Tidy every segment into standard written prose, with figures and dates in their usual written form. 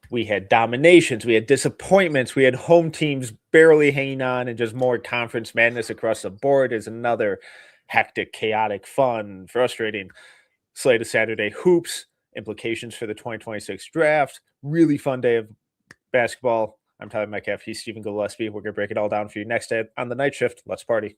We had dominations, we had disappointments, we had home teams barely hanging on, and just more conference madness across the board is another hectic, chaotic, fun, frustrating slate of Saturday hoops, implications for the 2026 draft. Really fun day of basketball. I'm Tyler Metcalf. He's Stephen Gillespie. We're going to break it all down for you next day on the night shift. Let's party.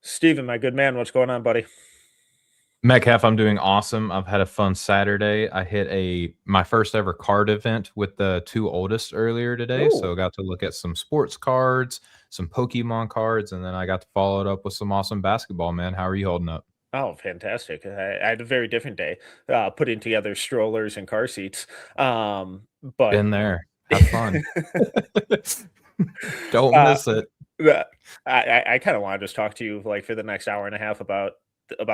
Steven, my good man, what's going on, buddy? Metcalf, I'm doing awesome. I've had a fun Saturday. I hit my first ever card event with the two oldest earlier today. Ooh. So I got to look at some sports cards, some Pokemon cards, and then I got to follow it up with some awesome basketball, man. How are you holding up? Oh, fantastic. I had a very different day putting together strollers and car seats. But Been there. Have fun. Don't miss it. I kind of want to just talk to you like for the next hour and a half about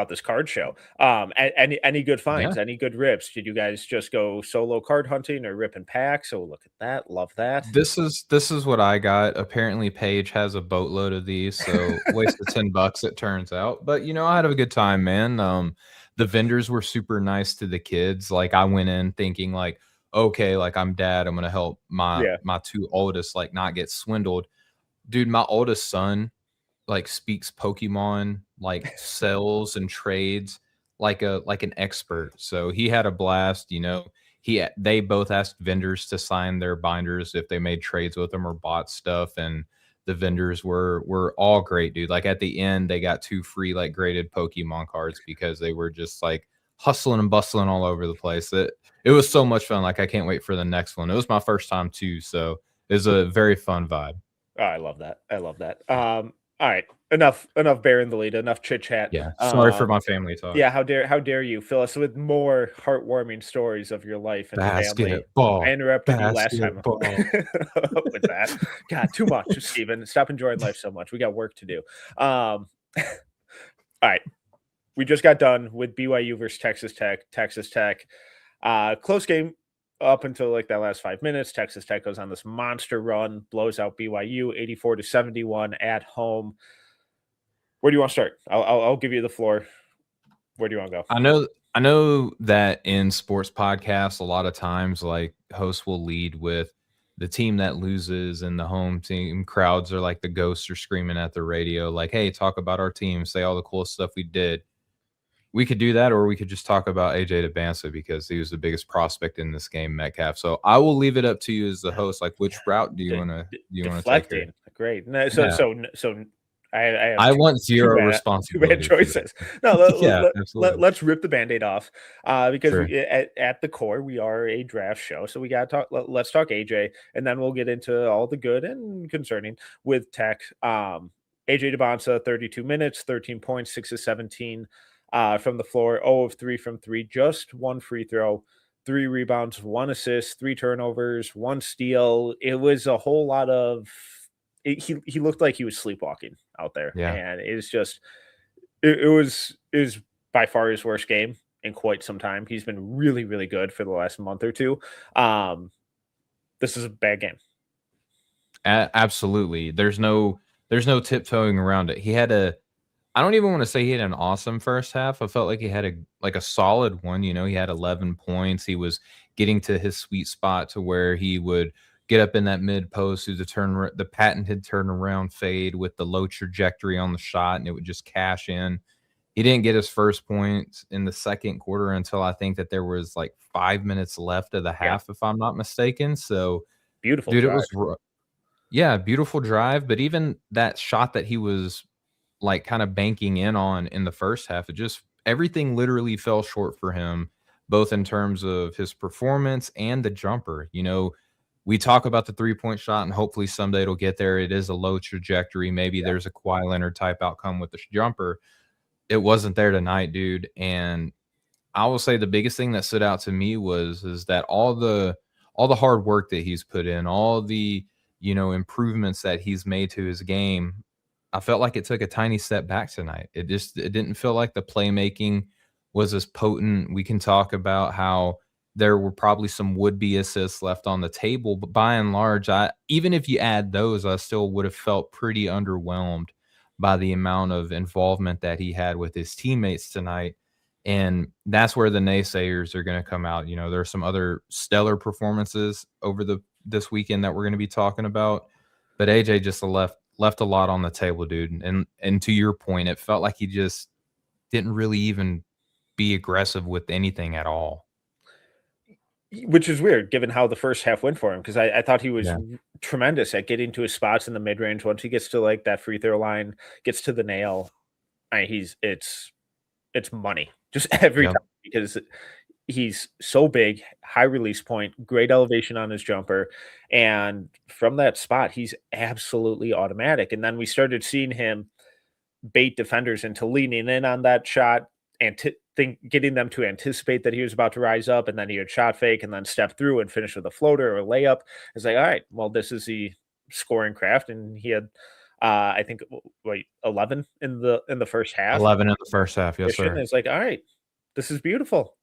this card show. Any good finds, Yeah. any good rips? Did you guys just go solo card hunting or ripping packs? Oh, look at that. Love that. This is what I got. Apparently Paige has a boatload of these, so wasted $10 it turns out. But I had a good time, man. The vendors were super nice to the kids. Like I went in thinking like, okay, like I'm dad, I'm gonna help my Yeah. my two oldest like not get swindled. Dude, my oldest son like speaks Pokemon, like sells and trades like an expert. So he had a blast, they both asked vendors to sign their binders if they made trades with them or bought stuff, and the vendors were all great, dude. Like at the end they got 2 free like graded Pokemon cards because they were just like hustling and bustling all over the place. It was so much fun. Like I can't wait for the next one. It was my first time too, so it was a very fun vibe. Oh, I love that. I love that. All right. Enough bearing the lead, enough chit chat. Yeah, sorry for my family talk. Yeah, how dare you fill us with more heartwarming stories of your life and family. I Basketball. interrupted you last time Basketball. with that. God, too much, Steven. Stop enjoying life so much. We got work to do. All right. We just got done with BYU versus Texas Tech. Texas Tech. Close game up until like that last 5 minutes. Texas Tech goes on this monster run, blows out BYU 84-71 at home. Where do you want to start? I'll give you the floor. Where do you want to go? I know that in sports podcasts, a lot of times like hosts will lead with the team that loses and the home team crowds are like the ghosts are screaming at the radio, like, hey, talk about our team, say all the cool stuff we did. We could do that, or we could just talk about AJ Dybantsa because he was the biggest prospect in this game, Metcalf. So I will leave it up to you as the host. Like, which route do you want to take here? Great. No, so I want zero responsibility. Two bad choices. No, Yeah, let's rip the Band-Aid off because Sure. at the core we are a draft show, so we got to talk. Let's talk AJ, and then we'll get into all the good and concerning with Tech. AJ Dybantsa, 32 minutes, 13 points, 6 of 17 from the floor, 0 of 3 from 3, just 1 free throw, 3 rebounds, 1 assist, 3 turnovers, 1 steal. It was a whole lot of. He looked like he was sleepwalking out there, and it's just it was by far his worst game in quite some time. He's been really, really good for the last month or two. This is a bad game. Absolutely. There's no tiptoeing around it. I don't even want to say he had an awesome first half. I felt like he had a solid one. He had 11 points. He was getting to his sweet spot to where he would get up in that mid post, do the patented turnaround fade with the low trajectory on the shot, and it would just cash in. He didn't get his first point in the second quarter until I think that there was like 5 minutes left of the half, if I'm not mistaken. So beautiful, dude. Drive. It was beautiful drive. But even that shot that he was like kind of banking in the first half, everything literally fell short for him, both in terms of his performance and the jumper. We talk about the 3-point shot, and hopefully someday it'll get there. It is a low trajectory. Maybe there's a Kawhi Leonard type outcome with the jumper. It wasn't there tonight, dude. And I will say the biggest thing that stood out to me is that all the hard work that he's put in, all the improvements that he's made to his game, I felt like it took a tiny step back tonight. It didn't feel like the playmaking was as potent. We can talk about how there were probably some would-be assists left on the table, but by and large, I even if you add those, I still would have felt pretty underwhelmed by the amount of involvement that he had with his teammates tonight. And that's where the naysayers are going to come out. You know, there are some other stellar performances over the this weekend that we're going to be talking about, but AJ just left a lot on the table, dude. And to your point, it felt like he just didn't really even be aggressive with anything at all. Which is weird given how the first half went for him, because I thought he was Yeah. tremendous at getting to his spots in the mid range. Once he gets to like that free throw line, gets to the nail, he's it's money just every Yep. time because he's so big, high release point, great elevation on his jumper, and from that spot, he's absolutely automatic. And then we started seeing him bait defenders into leaning in on that shot and getting them to anticipate that he was about to rise up, and then he would shot fake and then step through and finish with a floater or a layup. It's like, all right, well, this is the scoring craft, and he had, I think, wait, 11 in the first half. 11 in the first half, yes, sir. It's like, all right, this is beautiful,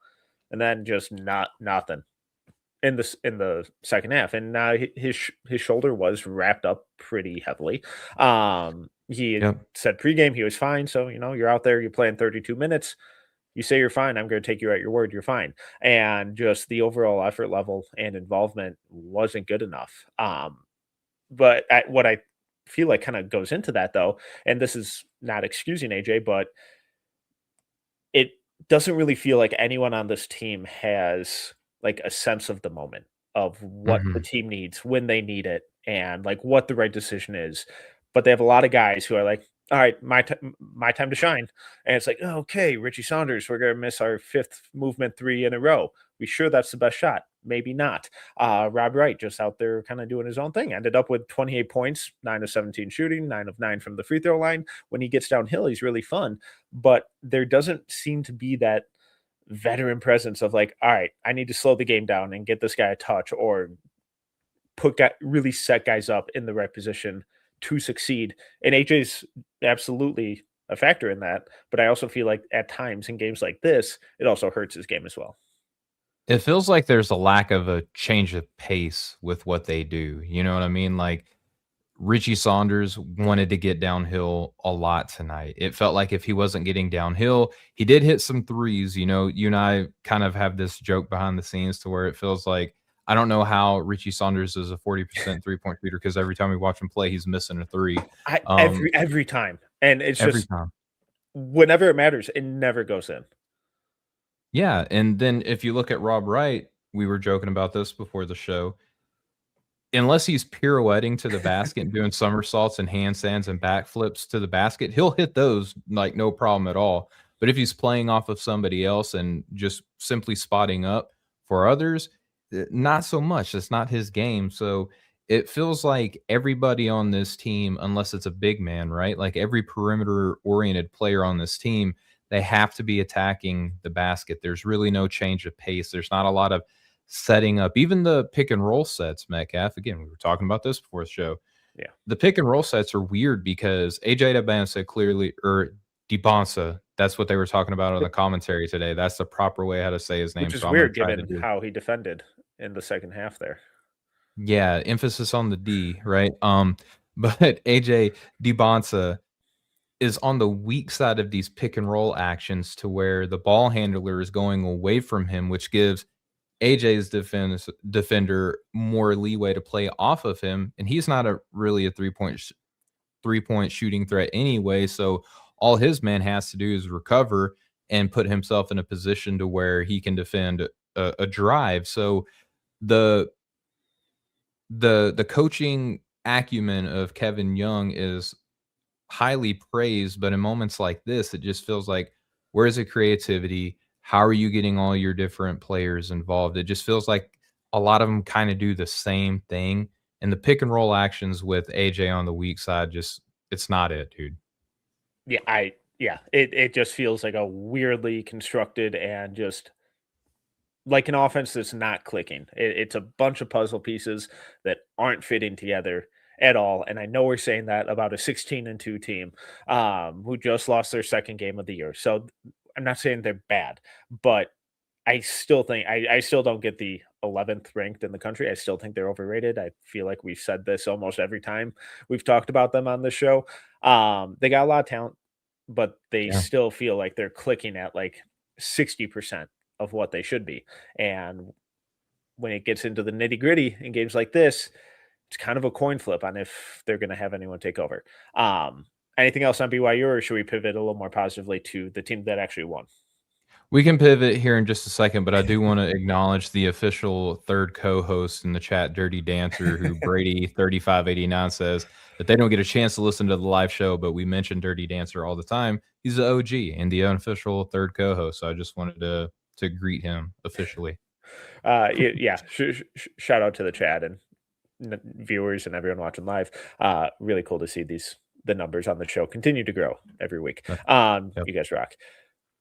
and then just nothing in the second half, and his shoulder was wrapped up pretty heavily. He had Yep. said pregame he was fine, so you're out there, you're playing 32 minutes. You say you're fine, I'm going to take you at your word. You're fine, and just the overall effort level and involvement wasn't good enough. But what I feel like kind of goes into that though, and this is not excusing AJ, but it doesn't really feel like anyone on this team has, like, a sense of the moment of what the Mhm. team needs when they need it and, like, what the right decision is, but they have a lot of guys who are like, "Alright, my time to shine," and it's like, "Okay, Richie Saunders, we're gonna miss our 5th movement 3 in a row. We sure that's the best shot? Maybe not." Rob Wright just out there kinda doing his own thing, ended up with 28 points, 9 of 17 shooting, 9 of 9 from the free throw line. When he gets downhill, he's really fun, but there doesn't seem to be that veteran presence of like, all right, I need to slow the game down and get this guy a touch or really set guys up in the right position to succeed. And AJ's absolutely a factor in that, but I also feel like at times in games like this, it also hurts his game as well. It feels like there's a lack of a change of pace with what they do, you know what I mean? Like, Richie Saunders wanted to get downhill a lot tonight. It felt like if he wasn't getting downhill, he did hit some threes. You know, you and I kind of have this joke behind the scenes to where it feels like I don't know how Richie Saunders is a 40% three-point shooter because every time we watch him play, he's missing a three. I Um, every time. And it's every just time. whenever it matters, it never goes in. Yeah. And then if you look at Rob Wright, we were joking about this before the show. Unless he's pirouetting to the basket and doing somersaults and handstands and backflips to the basket, he'll hit those like no problem at all. But if he's playing off of somebody else and just simply spotting up for others, not so much. That's not his game. So it feels like everybody on this team, unless it's a big man, right? Like every perimeter oriented player on this team, they have to be attacking the basket. There's really no change of pace. There's not a lot of setting up even the pick and roll sets, Metcalf. Again, we were talking about this before the show. Yeah. The pick and roll sets are weird because AJ Dybantsa clearly, or Dybantsa, that's what they were talking about on the commentary today. That's the proper way how to say his name. Which So is I'm going to weird try to given do. how he defended in the second half there. Yeah, emphasis on the D, right? But AJ Dybantsa is on the weak side of these pick and roll actions to where the ball handler is going away from him, which gives AJ's defender more leeway to play off of him, and he's not a really a three-point shooting threat anyway, so all his man has to do is recover and put himself in a position to where he can defend a drive. So the the coaching acumen of Kevin Young is highly praised, but in moments like this, it just feels like, where's the creativity? How are you getting all your different players involved? It just feels like a lot of them kind of do the same thing. And the pick and roll actions with AJ on the weak side, just it's not it, dude. It just feels like a weirdly constructed and just like an offense that's not clicking. It's a bunch of puzzle pieces that aren't fitting together at all. And I know we're saying that about a 16-2 team who just lost their second game of the year. So I'm not saying they're bad, but I still think I still don't get the 11th ranked in the country. I still think they're overrated. I feel like we've said this almost every time we've talked about them on the show. They got a lot of talent, but they Yeah. still feel like they're clicking at like 60% of what they should be. And when it gets into the nitty gritty in games like this, it's kind of a coin flip on if they're going to have anyone take over. Anything else on BYU, or should we pivot a little more positively to the team that actually won? We can pivot here in just a second, but I do wanna acknowledge the official 3rd co-host in the chat, Dirty Dancer, who Brady 3589 says that they don't get a chance to listen to the live show, but we mention Dirty Dancer all the time. He's the OG and the unofficial 3rd co-host, so I just wanted to greet him officially. Yeah, shout out to the chat and viewers and everyone watching live. Really cool to see the numbers on the show continue to grow every week. Yep. You guys rock.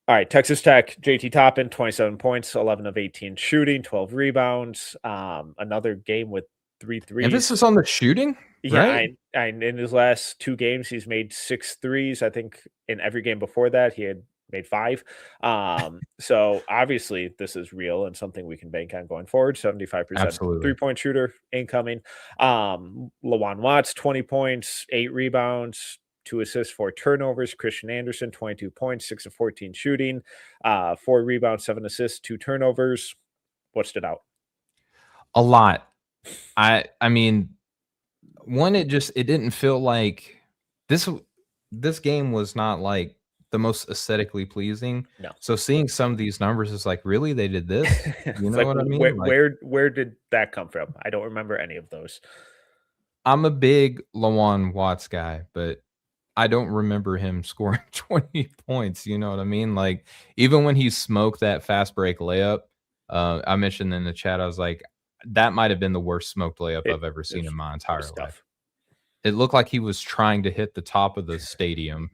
All right, Texas Tech, JT Toppin, 27 points, 11 of 18 shooting, 12 rebounds. Another game with 3 threes. Emphasis on the shooting, Yeah, right? I in his last 2 games, he's made 6 threes. I think in every game before that, he had made 5. So obviously this is real and something we can bank on going forward. 75% Absolutely. three-point shooter incoming. Lawan Watts, 20 points, 8 rebounds, 2 assists, 4 turnovers. Christian Anderson, 22 points, 6 of 14 shooting, 4 rebounds, 7 assists, 2 turnovers. What stood out? A lot. I mean, one, it didn't feel like this this game was not, like, the most aesthetically pleasing. No. So seeing some of these numbers is like, "Really? They did this?" You It's know like, what I mean? Like, where did that come from? I don't remember any of those. I'm a big Lawan Watts guy, but I don't remember him scoring 20 points, you know what I mean? Like, even when he smoked that fast break layup, I mentioned in the chat, I was like, "That might have been the worst smoked layup It I've ever it seen in my it was entire life." tough. It looked like he was trying to hit the top of the stadium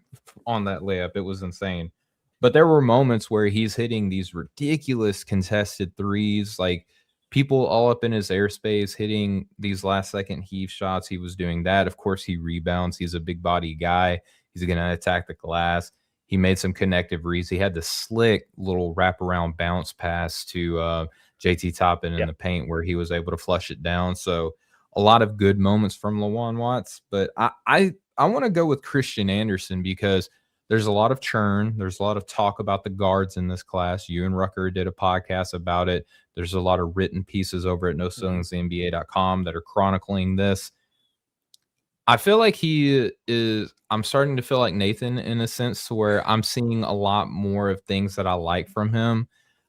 on that layup. It was insane. But there were moments where he's hitting these ridiculous contested threes, like people all up in his airspace hitting these last second heave shots. He was doing that. Of course, he rebounds. He's a big body guy. He's going to attack the glass. He made some connective reads. He had the slick little wraparound bounce pass to JT Toppin in Yeah. the paint where he was able to flush it down. So a lot of good moments from Lawan Watts, but I want to go with Christian Anderson because there's a lot of churn. There's a lot of talk about the guards in this class. You and Rucker did a podcast about it. There's a lot of written pieces over at NoCeilingsNBA.com that are chronicling this. I feel like I'm starting to feel like Nathan in a sense to where I'm seeing a lot more of things that I like from him.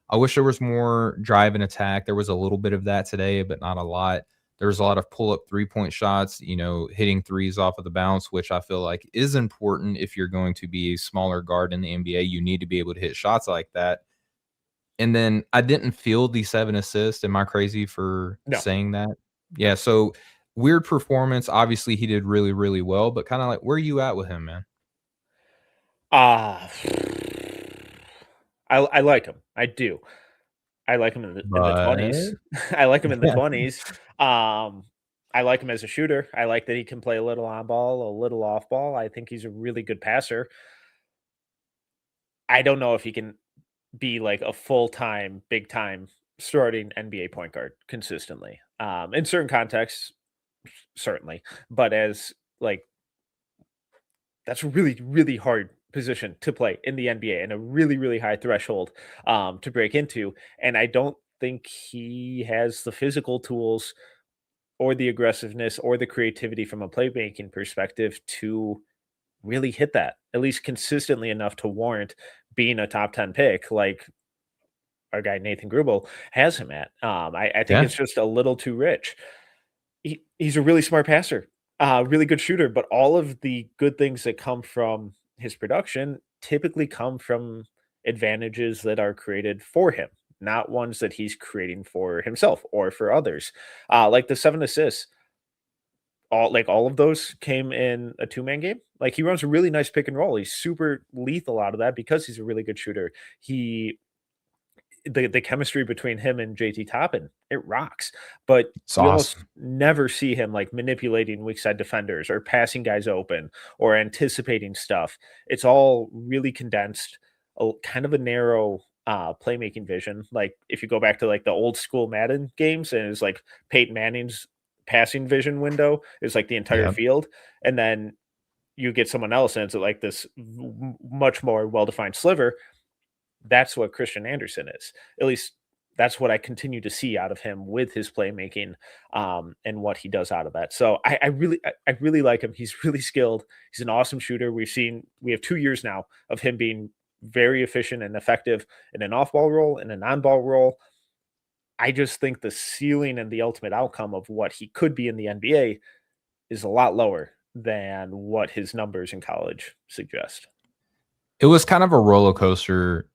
I wish there was more drive and attack. There was a little bit of that today, but not a lot. There was a lot of pull-up three-point shots, hitting threes off of the bounce, which I feel like is important if you're going to be a smaller guard in the NBA. You need to be able to hit shots like that. And then I didn't feel the 7 assists. Am I crazy for No. saying that? Yeah, so weird performance. Obviously, he did really, really well, but kinda like, where are you at with him, man? Ah, I like him. I do. I like him in the But 20s. I like him in the 20s. I like him as a shooter. I like that he can play a little on ball, a little off ball. I think he's a really good passer. I don't know if he can be like a full-time, big-time starting NBA point guard consistently. In certain contexts, certainly, but as like that's a really, really hard position to play in the NBA and a really, really high threshold to break into. And I don't think he has the physical tools or the aggressiveness or the creativity from a playmaking perspective to really hit that, at least consistently enough to warrant being a top 10 pick like our guy Nathan Grubel has him at. I think yeah, it's just a little too rich. He's a really smart passer, really good shooter, but all of the good things that come from his production typically come from advantages that are created for him, not ones that he's creating for himself or for others. Like the 7 assists, all of those came in a two-man game. Like he runs a really nice pick and roll. He's super lethal out of that because he's a really good shooter. The chemistry between him and JT Toppin, it rocks. But it's you almost awesome. never see him like manipulating weak side defenders or passing guys open or anticipating stuff. It's all really condensed. kind of a narrow playmaking vision. Like if you go back to like the old school Madden games, and it's like Peyton Manning's passing vision window is like the entire Yep. field, and then you get someone else and it's like this much more well-defined sliver. That's what Christian Anderson is. At least that's what I continue to see out of him with his playmaking, and what he does out of that. So I really like him. He's really skilled. He's an awesome shooter. We have 2 years now of him being very efficient and effective in an off-ball role, in a non-ball role. I just think the ceiling and the ultimate outcome of what he could be in the NBA is a lot lower than what his numbers in college suggest. It was kind of a roller coaster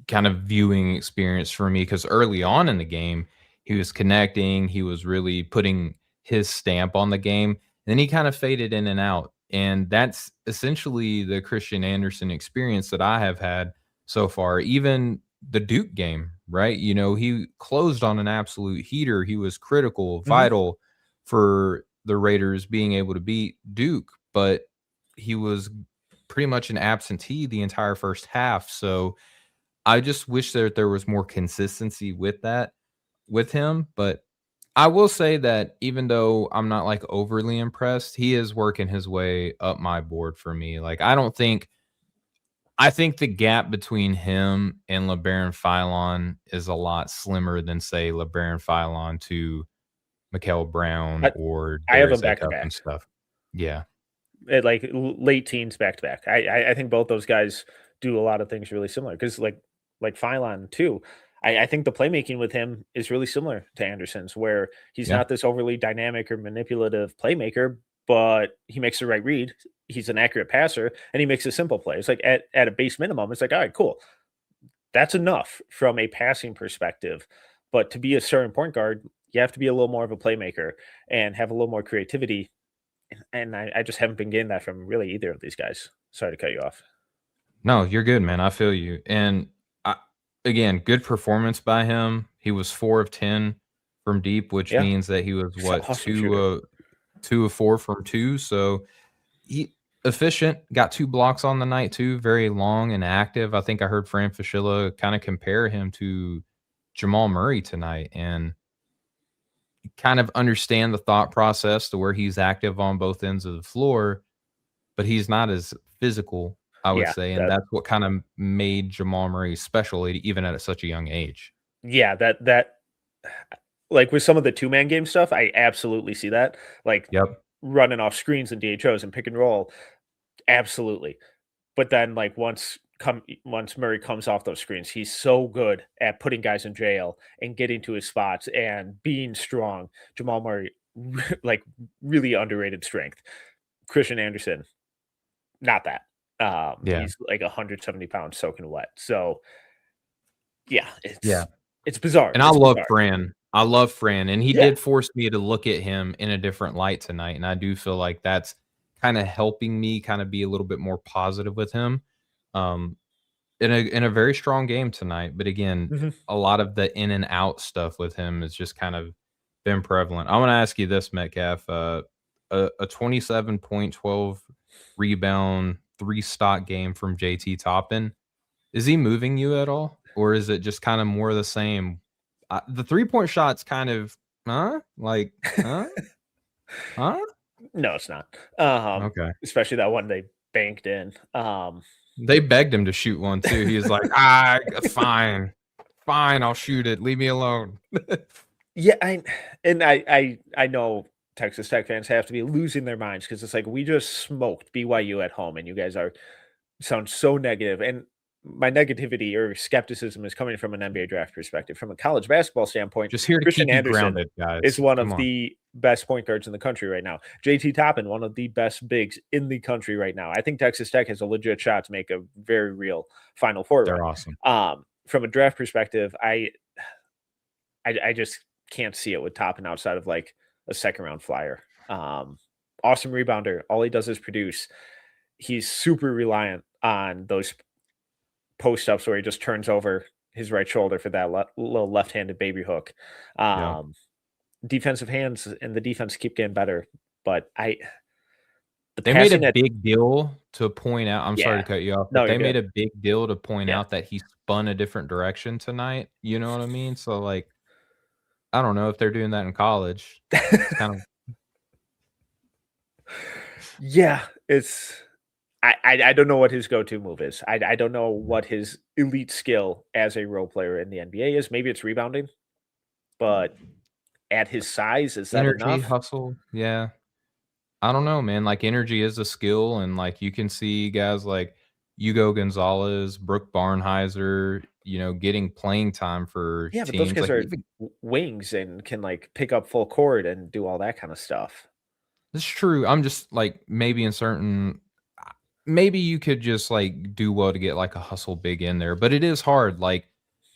kind of viewing experience for me because early on in the game, he was connecting, he was really putting his stamp on the game. Then he kind of faded in and out. And that's essentially the Christian Anderson experience that I have had so far. Even the Duke game, right? You know, he closed on an absolute heater. He was critical, Mhm. vital for the Raiders being able to beat Duke, but he was pretty much an absentee the entire first half. So I just wish that there was more consistency with that with him, but I will say that even though I'm not, like, overly impressed, he is working his way up my board for me. Like, I think the gap between him and LeBaron Philon is a lot slimmer than, say, LeBaron Philon to Mikal Brown I or I have Darius them back to Acup back. and stuff. Yeah. At like late teens back to back. I think both those guys do a lot of things really similar because like Phylon too. I think the playmaking with him is really similar to Anderson's, where he's Yeah. not this overly dynamic or manipulative playmaker, but he makes the right read. He's an accurate passer, and he makes a simple play. It's like at a base minimum, it's like, all right, cool. That's enough from a passing perspective. But to be a starting point guard, you have to be a little more of a playmaker and have a little more creativity, and I just haven't been getting that from really either of these guys. Sorry to cut you off. No, you're good, man. I feel you. And I, again, good performance by him. He was 4 of 10 from deep, which Yeah, means that he was he's an what awesome shooter. 2 of 4 from 2. So he efficient, got 2 blocks on the night too, very long and active. I think I heard Fran Fraschilla kind of compare him to Jamal Murray tonight and kind of understand the thought process to where he's active on both ends of the floor, but he's not as physical, I would Yeah, say, and that that's what kinda made Jamal Murray special even at such a young age. yeah, that like with some of the two-man game stuff, I absolutely see that. Like Yep. running off screens and DHOs and pick and roll, absolutely. But then like once Murray comes off those screens, he's so good at putting guys in jail and getting to his spots and being strong. Jamal Murray, like really underrated strength. Christian Anderson, not that. Yeah. He's like 170 pounds soaking wet. So yeah, Yeah. it's bizarre. And I It's love bizarre. Fran. I love Fran, and he Yeah. did force me to look at him in a different light tonight, and I do feel like that's kinda helping me kinda be a little bit more positive with him. Um, in a very strong game tonight, but again, Mhm. a lot of the in and out stuff with him has just kind of been prevalent. I wanna ask you this, Metcalf, a 27 point, 12 rebound, 3 stock game from JT Toppin, is he moving you at all? Or is it just kinda more of the same? The three-point shot's kind of, "Huh?" Like, "Huh? Huh?" No, it's not. Okay. Especially that one they banked in. They begged him to shoot one too. He was like, "Ah, fine. Fine, I'll shoot it. Leave me alone." Yeah, I know Texas Tech fans have to be losing their minds because it's like we just smoked BYU at home, and you guys are sound so negative. And my negativity or skepticism is coming from an NBA draft perspective. From a college basketball standpoint, Just here to Christian keep you Anderson grounded, is guys. one Come of on. the best point guards in the country right now. JT Toppin, one of the best bigs in the country right now. I think Texas Tech has a legit shot to make a very real Final Four They're run. awesome. From a draft perspective, I just can't see it with Toppin outside of like a second round flyer. Awesome rebounder. All he does is produce. He's super reliant on those post ups where he just turns over his right shoulder for that little left handed baby hook. Yep. Defensive hands and the defense keep getting better, but The They made a passing at big deal to point out I'm sorry yeah. to cut you off, No, but you're they made good. a big deal to point Yeah. out that he spun a different direction tonight, you know what I mean? So, like, I don't know if they're doing that in college. It's kind of Yeah, it's I don't know what his go-to move is. I don't know what his elite skill as a role player in the NBA is. Maybe it's rebounding, but at his size, is that energy, enough? hustle, yeah. I don't know, man, like, energy is a skill, and, like, you can see guys like Hugo Gonzalez, Brooke Barnhizer, getting playing time for Yeah, but those teams, guys like, are even wings and can like pick up full court and do all that kind of stuff. it's true, I'm just, like, maybe in certain maybe you could just, like, do well to get, like, a hustle big in there, but it is hard, like,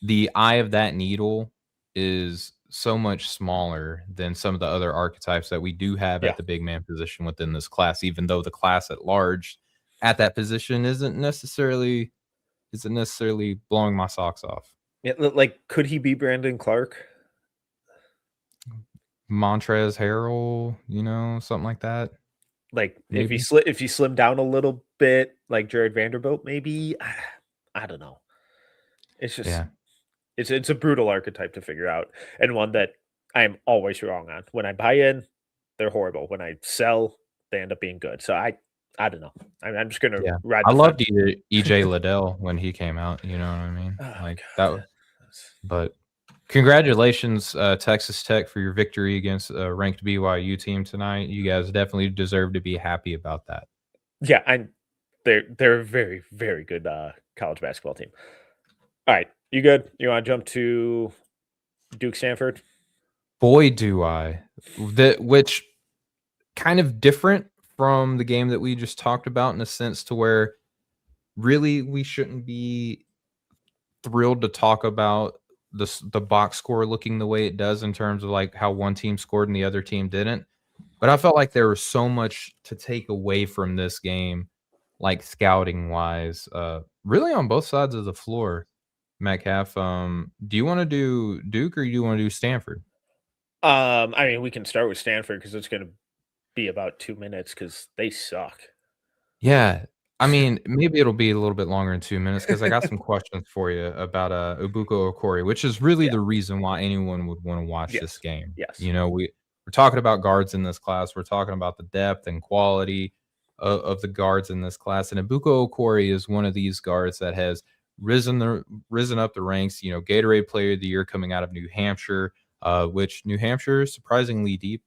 the eye of that needle is so much smaller than some of the other archetypes that we do have Yeah. at the big man position within this class, even though the class at large at that position isn't necessarily blowing my socks off. Yeah, like could he be Brandon Clark? Montrezl Harrell, something like that, Like maybe? if he slimmed down a little bit, like Jared Vanderbilt, maybe. I don't know. It's just Yeah. it's a brutal archetype to figure out, and one that I am always wrong on. When I buy in, they're horrible. When I sell, they end up being good. So I don't know. I'm just gonna Yeah. ride I the fence. loved EJ Liddell when he came out, you know what I mean? Oh Like, god, that but congratulations, Texas Tech, for your victory against a ranked BYU team tonight. You guys definitely deserve to be happy about that. yeah, they're a very very good college basketball team. All right, you good? You want to jump to Duke Stanford? Boy, do I. Which kind of different from the game that we just talked about in a sense to where really we shouldn't be thrilled to talk about the box score looking the way it does in terms of, like, how one team scored and the other team didn't. But I felt like there was so much to take away from this game, like, scouting wise, really on both sides of the floor, Metcalf. Do you wanna do Duke or do you wanna do Stanford? I mean, we can start with Stanford because it's gonna be about 2 minutes because they suck. Yeah. I mean, maybe it'll be a little bit longer than 2 minutes because I got some questions for you about, Ibuka Okori, which is really Yeah. the reason why anyone would wanna watch this Yes. game. Yes. We're talking about guards in this class, we're talking about the depth and quality of the guards in this class, and Ibuka Okori is one of these guards that has risen up the ranks, Gatorade Player of the Year coming out of New Hampshire, which New Hampshire is surprisingly deep,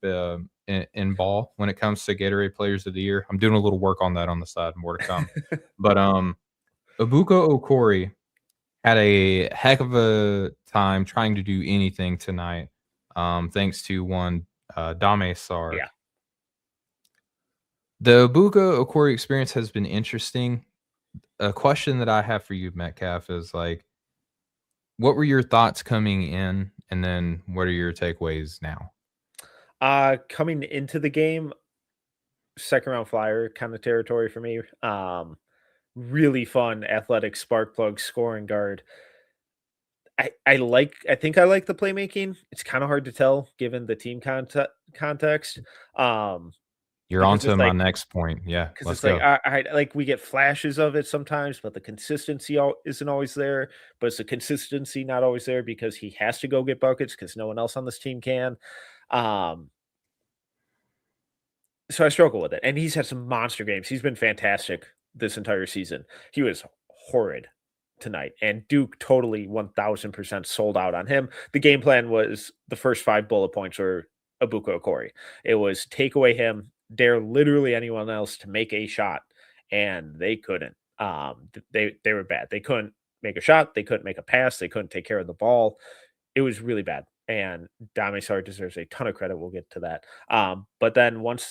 in ball when it comes to Gatorade Players of the Year. I'm doing a little work on that on the side, more to come. But, Ibuka Okori had a heck of a time trying to do anything tonight, thanks to one, Dame Sarr. Yeah. The Ibuka Okori experience has been interesting. A question that I have for you, Metcalf, is, like, what were your thoughts coming in, and then what are your takeaways now? Coming into the game, second round flyer kind of territory for me. Really fun, athletic spark plug scoring guard. I think I like the playmaking. It's kind of hard to tell given the team context. Um, You're on because to my next point. Yeah, because let's it's like go. I like we get flashes of it sometimes, but the consistency isn't always there. But it's the consistency not always there because he has to go get buckets because no one else on this team can. Um, So I struggle with it, and he's had some monster games. He's been fantastic this entire season. He was horrid tonight, and Duke totally 1000% sold out on him. The game plan was the first 5 bullet points were Ibuka Okori. It was take away him, dare literally anyone else to make a shot, and they couldn't. They were bad. They couldn't make a shot, they couldn't make a pass, they couldn't take care of the ball. It was really bad, and Dame Sarr deserves a ton of credit. We'll get to that. But then what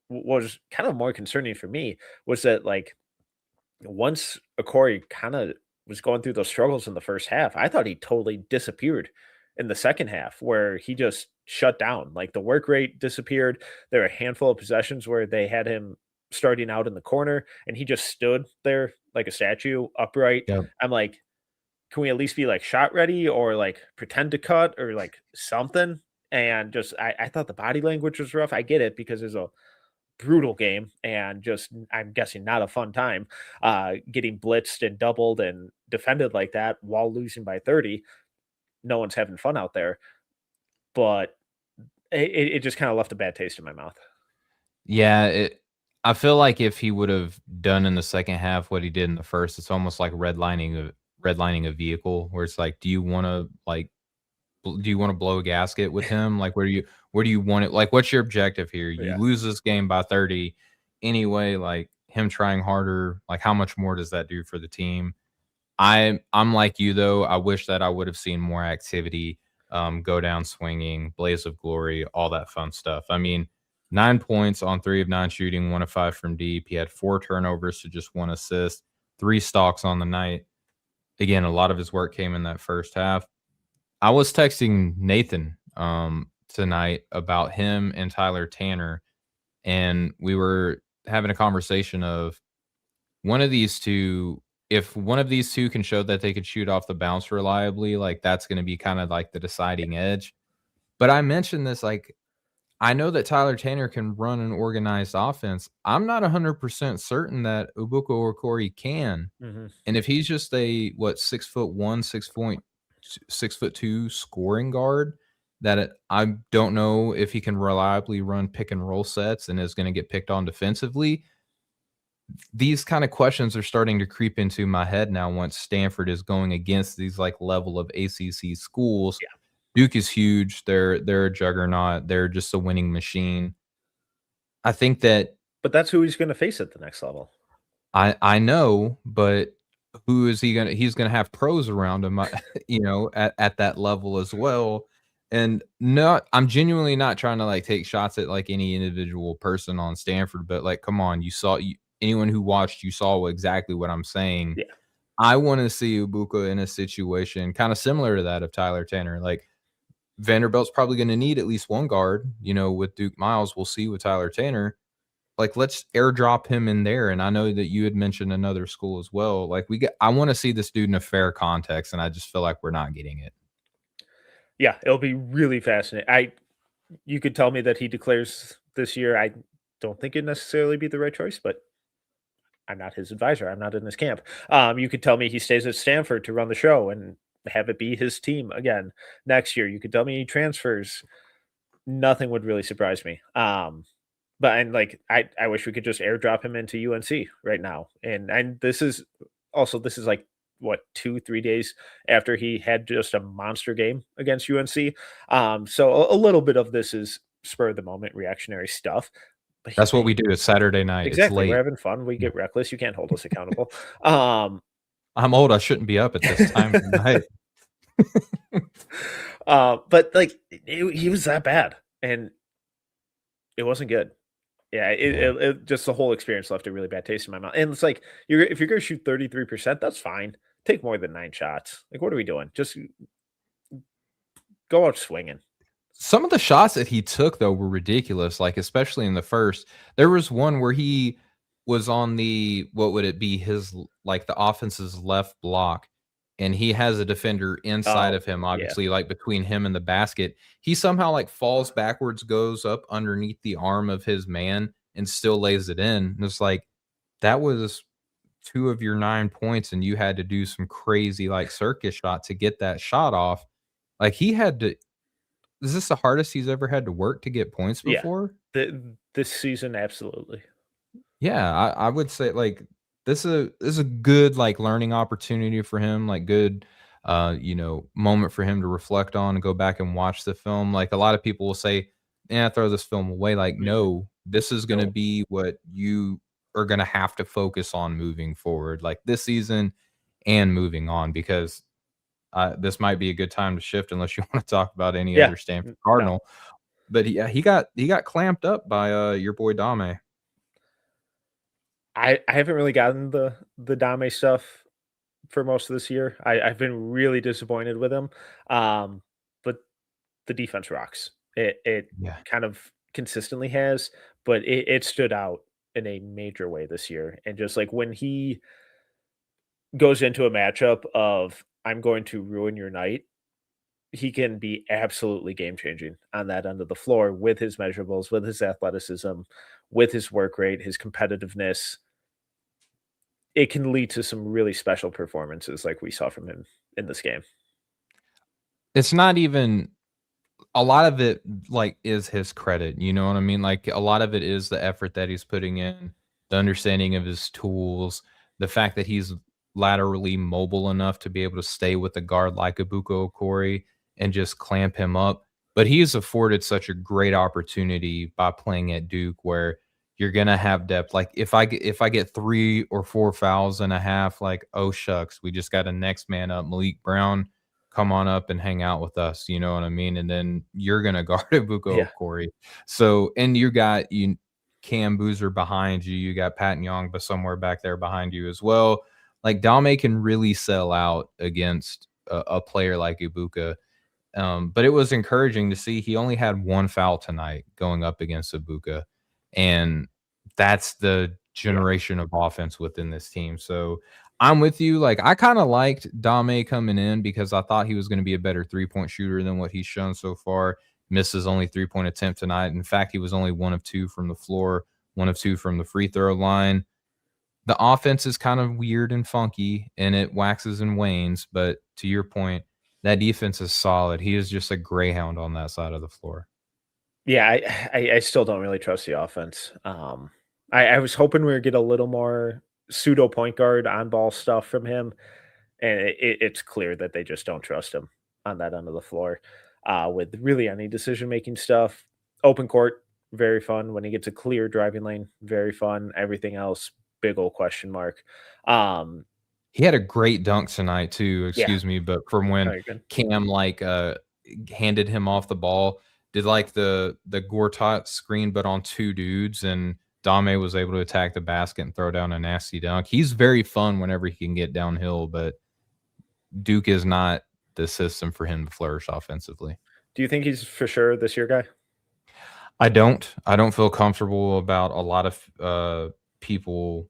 was kind of more concerning for me was that like once Okori kind of was going through those struggles in the first half, I thought he totally disappeared in the second half where he just shut down. Like the work rate disappeared. There were a handful of possessions where they had him starting out in the corner and he just stood there like a statue upright. Yep. I'm like, can we at least be like shot ready or like pretend to cut or like something? And just I thought the body language was rough. I get it because there's a brutal game and just, I'm guessing, not a fun time, getting blitzed and doubled and defended like that while losing by 30. No one's having fun out there, but it just kind of left a bad taste in my mouth. Yeah, I feel like if he would have done in the second half what he did in the first, it's almost like redlining a vehicle where it's like, do you wanna, like, do you wanna blow a gasket with him? Like, where do you want it? Like, what's your objective here? You Yeah. lose this game by 30 anyway, like, him trying harder, like, how much more does that do for the team? I'm like you though. I wish that I would have seen more activity, go down swinging, blaze of glory, all that fun stuff. I mean, 9 points on 3 of 9 shooting, 1 of 5 from deep. He had 4 turnovers to just 1 assist, 3 stalks on the night. Again, a lot of his work came in that first half. I was texting Nathan tonight about him and Tyler Tanner, and we were having a conversation of one of these two, if one of these two can show that they could shoot off the bounce reliably, like, that's gonna be kinda like the deciding edge. But I mentioned this, like, I know that Tyler Tanner can run an organized offense. I'm not 100% certain that Ubuka or Corey can. Hmm. And if he's just a, what, 6'1", 6'2" scoring guard, that I don't know if he can reliably run pick and roll sets and is gonna get picked on defensively. These kind of questions are starting to creep into my head now once Stanford is going against these, like, level of ACC schools. Yeah. Duke is huge. They're a juggernaut. They're just a winning machine. I think that But that's who he's going to face at the next level. I know, but who is he gonna he's gonna have pros around him, at that level as well. And not I'm genuinely not trying to, like, take shots at, like, any individual person on Stanford, but, like, come on, anyone who watched, you saw exactly what I'm saying. Yeah. I wanna see Ibuka in a situation kinda similar to that of Tyler Tanner. Like, Vanderbilt's probably gonna need at least one guard, with Duke Miles. We'll see with Tyler Tanner. Like, let's airdrop him in there, and I know that you had mentioned another school as well. Like, I wanna see this dude in a fair context, and I just feel like we're not getting it. Yeah, it'll be really fascinating. You could tell me that he declares this year. I don't think it'd necessarily be the right choice, but I'm not his advisor. I'm not in his camp. You could tell me he stays at Stanford to run the show and have it be his team again next year. You could tell me he transfers. Nothing would really surprise me. But and like I wish we could just airdrop him into UNC right now. And this is like what 2 3 days after he had just a monster game against UNC. So a little bit of this is spur of the moment reactionary stuff. But That's what we do. It's Saturday night. It's exactly, we're late. having fun. We Yeah. get reckless. You can't hold us accountable. Um, I'm old. I shouldn't be up at this time of the night. but like he was that bad, and it wasn't good. Yeah, Yeah. it just the whole experience left a really bad taste in my mouth. And it's like if you're gonna shoot 33%, that's fine. Take more than 9 shots. Like, what are we doing? Just go out swinging. Some of the shots that he took, though, were ridiculous, like, especially in the first. There was one where he was on the what would it be? Like, the offense's left block, and he has a defender inside Oh, of him, yeah, obviously, like, between him and the basket. He somehow, like, falls backwards, goes up underneath the arm of his man, and still lays it in. And it's like, that was 2 of your 9 points, and you had to do some crazy, like, circus shot to get that shot off. Like, he had to is this the hardest he's ever had to work to get points yeah. before? This season, absolutely. Yeah, I would say, like, this is a good, like, learning opportunity for him, like, good, moment for him to reflect on and go back and watch the film. Like, a lot of people will say, "Yeah, throw this film away." Like, Mhm. no, this is gonna No, be what you are gonna have to focus on moving forward, like, this season and moving on, because, this might be a good time to shift unless you wanna talk about any yeah, other Stanford no. Cardinal. But yeah, he got clamped up by, your boy Dame. I haven't really gotten the Dame stuff for most of this year. I've been really disappointed with him. But the defense rocks. It Yeah. kind of consistently has, but it stood out in a major way this year. And just like when he goes into a matchup of I'm going to ruin your night, he can be absolutely game changing on that end of the floor with his measurables, with his athleticism, with his work rate, his competitiveness, it can lead to some really special performances like we saw from him in this game. It's not even a lot of it, like, is his credit, you know what I mean? Like, a lot of it is the effort that he's putting in, the understanding of his tools, the fact that he's laterally mobile enough to be able to stay with a guard like Ibuka Okori and just clamp him up. But he has afforded such a great opportunity by playing at Duke where you're gonna have depth. Like, if I get 3 or 4 fouls and a half, like, "Oh, shucks, we just got a next man up, Malik Brown, come on up and hang out with us," you know what I mean? And then you're gonna guard Yeah. Ibuka Okori. So and you Cam Boozer behind you, you got Pat Young, but somewhere back there behind you as well. Like, Dame can really sell out against a player like Ibuka. But it was encouraging to see he only had 1 foul tonight going up against Ibuka, and that's the Yeah. generation of offense within this team. So, I'm with you, like, I kinda liked Dame coming in because I thought he was gonna be a better three-point shooter than what he's shown so far. Misses only three-point attempt tonight. In fact, he was only 1 of 2 from the floor, 1 of 2 from the free throw line. The offense is kind of weird and funky, and it waxes and wanes, but to your point, that defense is solid. He is just a greyhound on that side of the floor. Yeah, I still don't really trust the offense. I was hoping we would get a little more pseudo point guard on ball stuff from him, and it's clear that they just don't trust him on that end of the floor with really any decision making stuff. Open court, very fun. When he gets a clear driving lane, very fun. Everything else, big old question mark. Um, He had a great dunk tonight too, yeah, excuse me, but from when very good. Cam, like, handed him off the ball, did, like, the Gortat screen, but on 2 dudes, and Dame was able to attack the basket and throw down a nasty dunk. He's very fun whenever he can get downhill, but Duke is not the system for him to flourish offensively. Do you think he's for sure this year guy? I don't. I don't feel comfortable about a lot of, people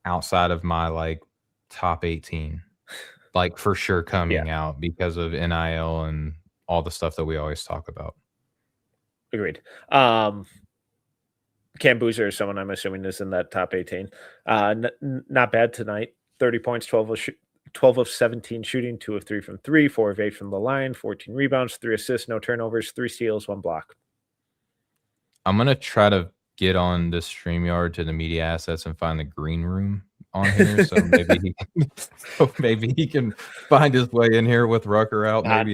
outside of my, like, top 18, like, for sure Yeah, coming out because of NIL and all the stuff that we always talk about. agreed. Cam Boozer is someone I'm assuming is in that top 18. Not bad tonight. 30 points, 12 of 17 shooting, 2 of 3 from 3, 4 of 8 from the line, 14 rebounds, 3 assists, no turnovers, 3 steals, 1 block. I'm gonna try to get on this StreamYard to the media assets and find the green room on here, so maybe he can maybe he can find his way in here with Rucker out. Uh,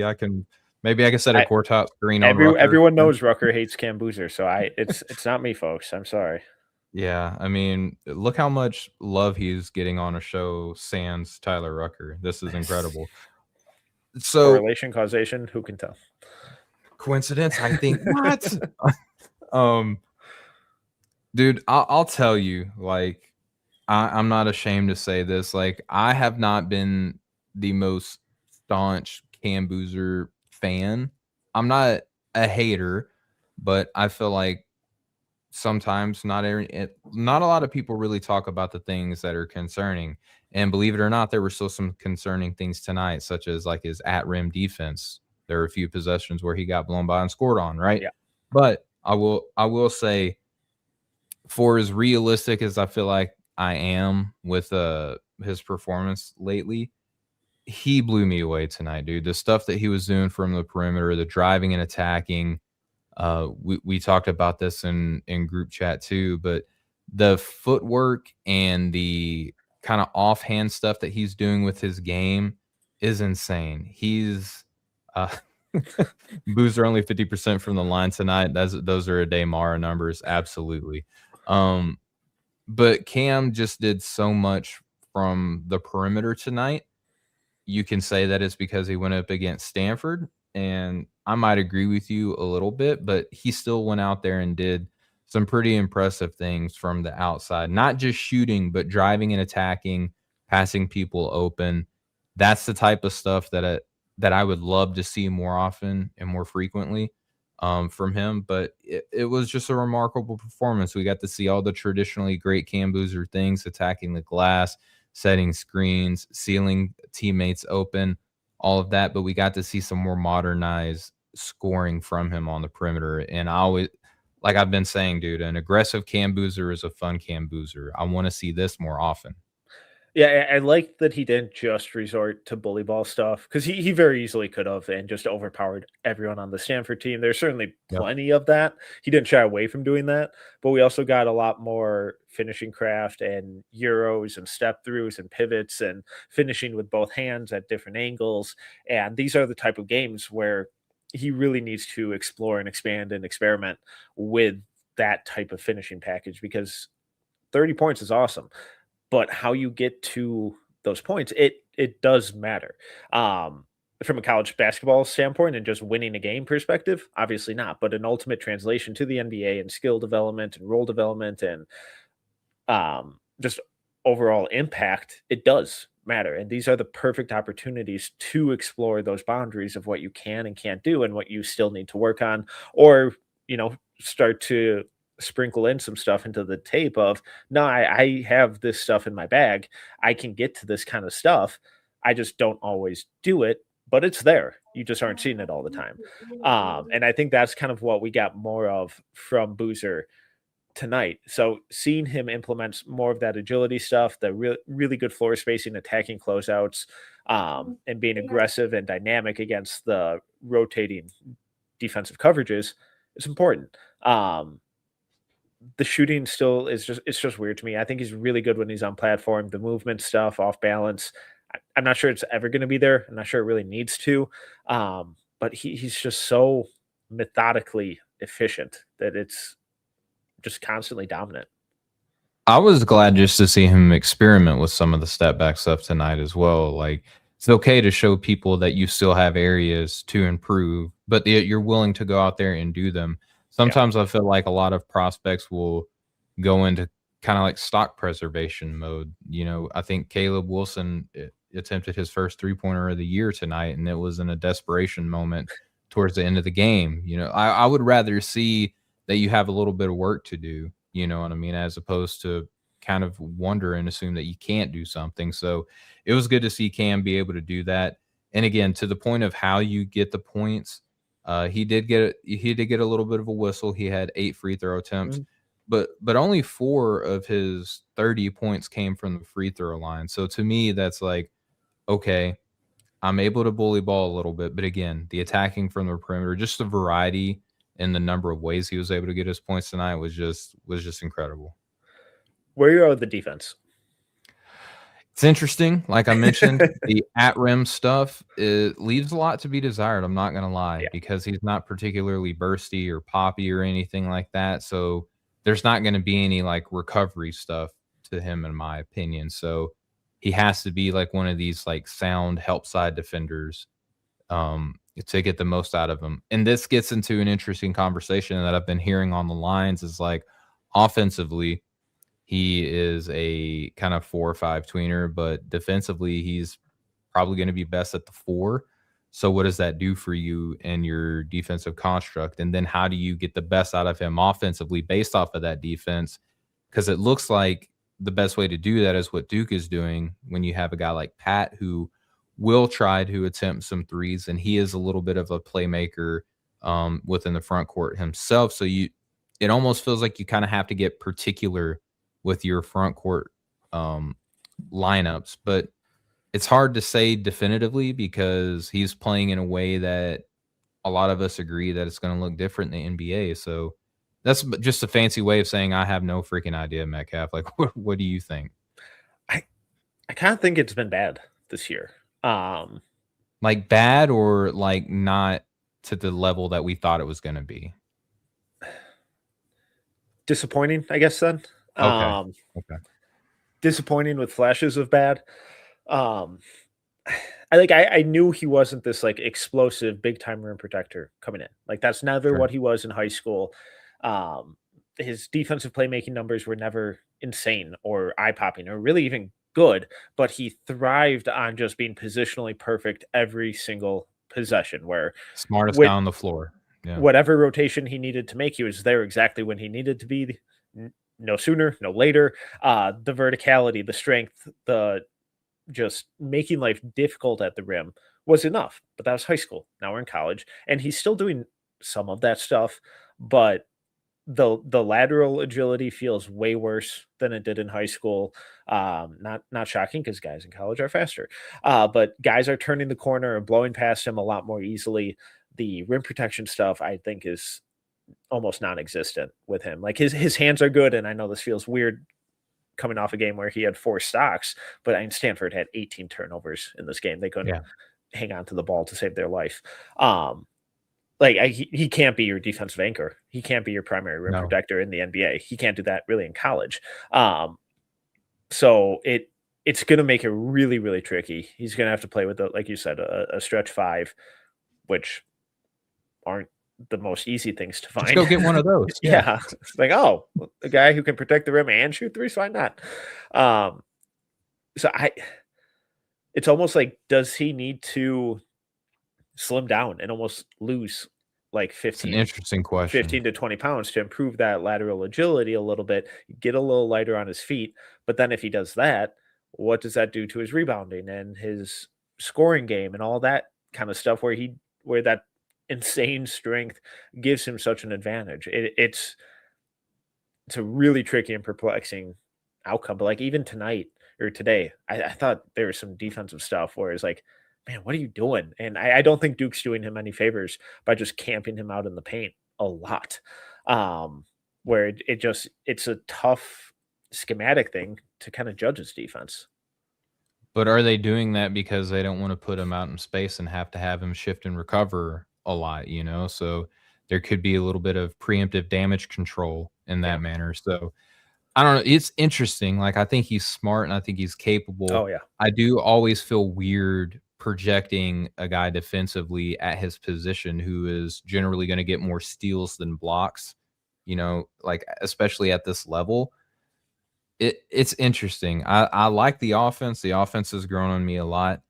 Maybe I can set a I, core top screen on Rucker. everyone knows Rucker hates Cam Boozer, so it's not me, folks. I'm sorry. Yeah, I mean, look how much love he's getting on a show sans Tyler Rucker. This is incredible. So, Correlation, causation, who can tell? coincidence, I think what? Um, dude, I'll tell you, like, I'm not ashamed to say this, like, I have not been the most staunch Cam Boozer fan. I'm not a hater, but I feel like sometimes not a lot of people really talk about the things that are concerning. And believe it or not, there were still some concerning things tonight, such as like his at rim defense. There were a few possessions where he got blown by and scored on, right? Yeah. But I will say, for as realistic as I feel like I am with his performance lately, he blew me away tonight, dude. The stuff that he was doing from the perimeter, the driving and attacking, we talked about this in group chat too, but the footwork and the kind of offhand stuff that he's doing with his game is insane. He's uh Boozer only 50% from the line tonight. Those are a day Mara numbers, absolutely. Um, but Cam just did so much from the perimeter tonight. You can say that it's because he went up against Stanford, and I might agree with you a little bit, but he still went out there and did some pretty impressive things from the outside, not just shooting, but driving and attacking, passing people open. That's the type of stuff that I would love to see more often and more frequently from him. But it was just a remarkable performance. We got to see all the traditionally great Cam Boozer things, attacking the glass, setting screens, sealing teammates open, all of that. But we got to see some more modernized scoring from him on the perimeter. And I always like I've been saying, dude, an aggressive cam boozer is a fun cam boozer. I want to see this more often. Yeah, I like that he didn't just resort to bully ball stuff because he very easily could have and just overpowered everyone on the Stanford team. There's certainly Yep. plenty of that. He didn't shy away from doing that, but we also got a lot more finishing craft and euros and step throughs and pivots and finishing with both hands at different angles. And these are the type of games where he really needs to explore and expand and experiment with that type of finishing package because 30 points is awesome, but how you get to those points, it does matter. From a college basketball standpoint and just winning a game perspective, obviously not, but an ultimate translation to the NBA and skill development and role development and just overall impact, it does matter. And these are the perfect opportunities to explore those boundaries of what you can and can't do and what you still need to work on, or, start to sprinkle in some stuff into the tape of, no, I have this stuff in my bag. I can get to this kind of stuff. I just don't always do it, but it's there. You just aren't seeing it all the time. And I think that's kind of what we got more of from Boozer tonight. So seeing him implement more of that agility stuff, the really good floor spacing, attacking closeouts, and being aggressive and dynamic against the rotating defensive coverages is important. The shooting still is just weird to me. I think he's really good when he's on platform. The movement stuff, off balance. I'm not sure it's ever going to be there. I'm not sure it really needs to. But he's just so methodically efficient that it's just constantly dominant. I was glad just to see him experiment with some of the step back stuff tonight as well. Like, it's okay to show people that you still have areas to improve, but that you're willing to go out there and do them. Yeah. Sometimes I feel like a lot of prospects will go into kind of like stock preservation mode. I think Caleb Wilson attempted his first 3-pointer of the year tonight, and it was in a desperation moment towards the end of the game. I would rather see that you have a little bit of work to do, you know what I mean, as opposed to kind of wonder and assume that you can't do something. So it was good to see Cam be able to do that. And again, to the point of how you get the points, he did get a little bit of a whistle. He had 8 free throw attempts, Mhm. but only 4 of his 30 points came from the free throw line. So to me, that's like, okay, I'm able to bully ball a little bit, but again, the attacking from the perimeter, just the variety and the number of ways he was able to get his points tonight was just incredible. Where you are with the defense? It's interesting, like I mentioned, the at rim stuff, it leaves a lot to be desired, I'm not gonna lie, Yeah. because he's not particularly bursty or poppy or anything like that, so there's not gonna be any, like, recovery stuff to him, in my opinion, so he has to be like one of these, like, sound help side defenders, to get the most out of him. And this gets into an interesting conversation that I've been hearing on the lines is like offensively, he is a kind of 4 or 5 tweener, but defensively, he's probably going to be best at the 4. So what does that do for you and your defensive construct? And then how do you get the best out of him offensively based off of that defense? Because it looks like the best way to do that is what Duke is doing when you have a guy like Pat who will try to attempt some threes, and he is a little bit of a playmaker within the front court himself. So it almost feels like you kind of have to get particular with your front court um, lineups, but it's hard to say definitively because he's playing in a way that a lot of us agree that it's going to look different in the NBA. So that's just a fancy way of saying I have no freaking idea, Metcalf. Like, what do you think? I I kind of think it's been bad this year. Um, Like bad or like not to the level that we thought it was going to be? Disappointing, I guess then. Okay. Um, Okay. Disappointing with flashes of bad. Um, I knew he wasn't this like explosive big time rim protector coming in. Like that's never Sure. what he was in high school. Um, his defensive playmaking numbers were never insane or eye popping or really even good, but he thrived on just being positionally perfect every single possession. Where Smartest with guy on the floor. Yeah. whatever rotation he needed to make, he was there exactly when he needed to be. No sooner, no later. The verticality, the strength, the just making life difficult at the rim was enough. But that was high school. Now we're in college, and he's still doing some of that stuff, but the lateral agility feels way worse than it did in high school. Not shocking because guys in college are faster. But guys are turning the corner and blowing past him a lot more easily. The rim protection stuff, I think, is almost non-existent with him. Like his hands are good, and I know this feels weird coming off a game where he had 4 stocks, but I mean Stanford had 18 turnovers in this game. They couldn't Yeah. hang on to the ball to save their life. Like he can't be your defensive anchor. He can't be your primary rim No. protector in the NBA. He can't do that really in college. So it's going to make it really, really tricky. He's going to have to play with, like you said, a stretch 5, which aren't the most easy things to Just find. go get one of those. Yeah. Yeah, it's like, oh, a guy who can protect the rim and shoot threes, why not? So it's almost like, does he need to slim down and almost lose like It's an interesting question. 15 to 20 pounds to improve that lateral agility a little bit, get a little lighter on his feet. But then if he does that, what does that do to his rebounding and his scoring game and all that kind of stuff where that insane strength gives him such an advantage? It's a really tricky and perplexing outcome. But like even tonight or today, I thought there was some defensive stuff where it's like, man, what are you doing? And I don't think Duke's doing him any favors by just camping him out in the paint a lot. Where it's a tough schematic thing to kind of judge his defense. But are they doing that because they don't wanna put him out in space and have him shift and recover a lot, you know? So, there could be a little bit of preemptive damage control in Yeah. that manner, so I don't know, it's interesting, like, I think he's smart and I think he's capable. Oh yeah. I do always feel weird projecting a guy defensively at his position who is generally gonna get more steals than blocks, you know, like, especially at this level. It's interesting. I like the offense. The offense has grown on me a lot.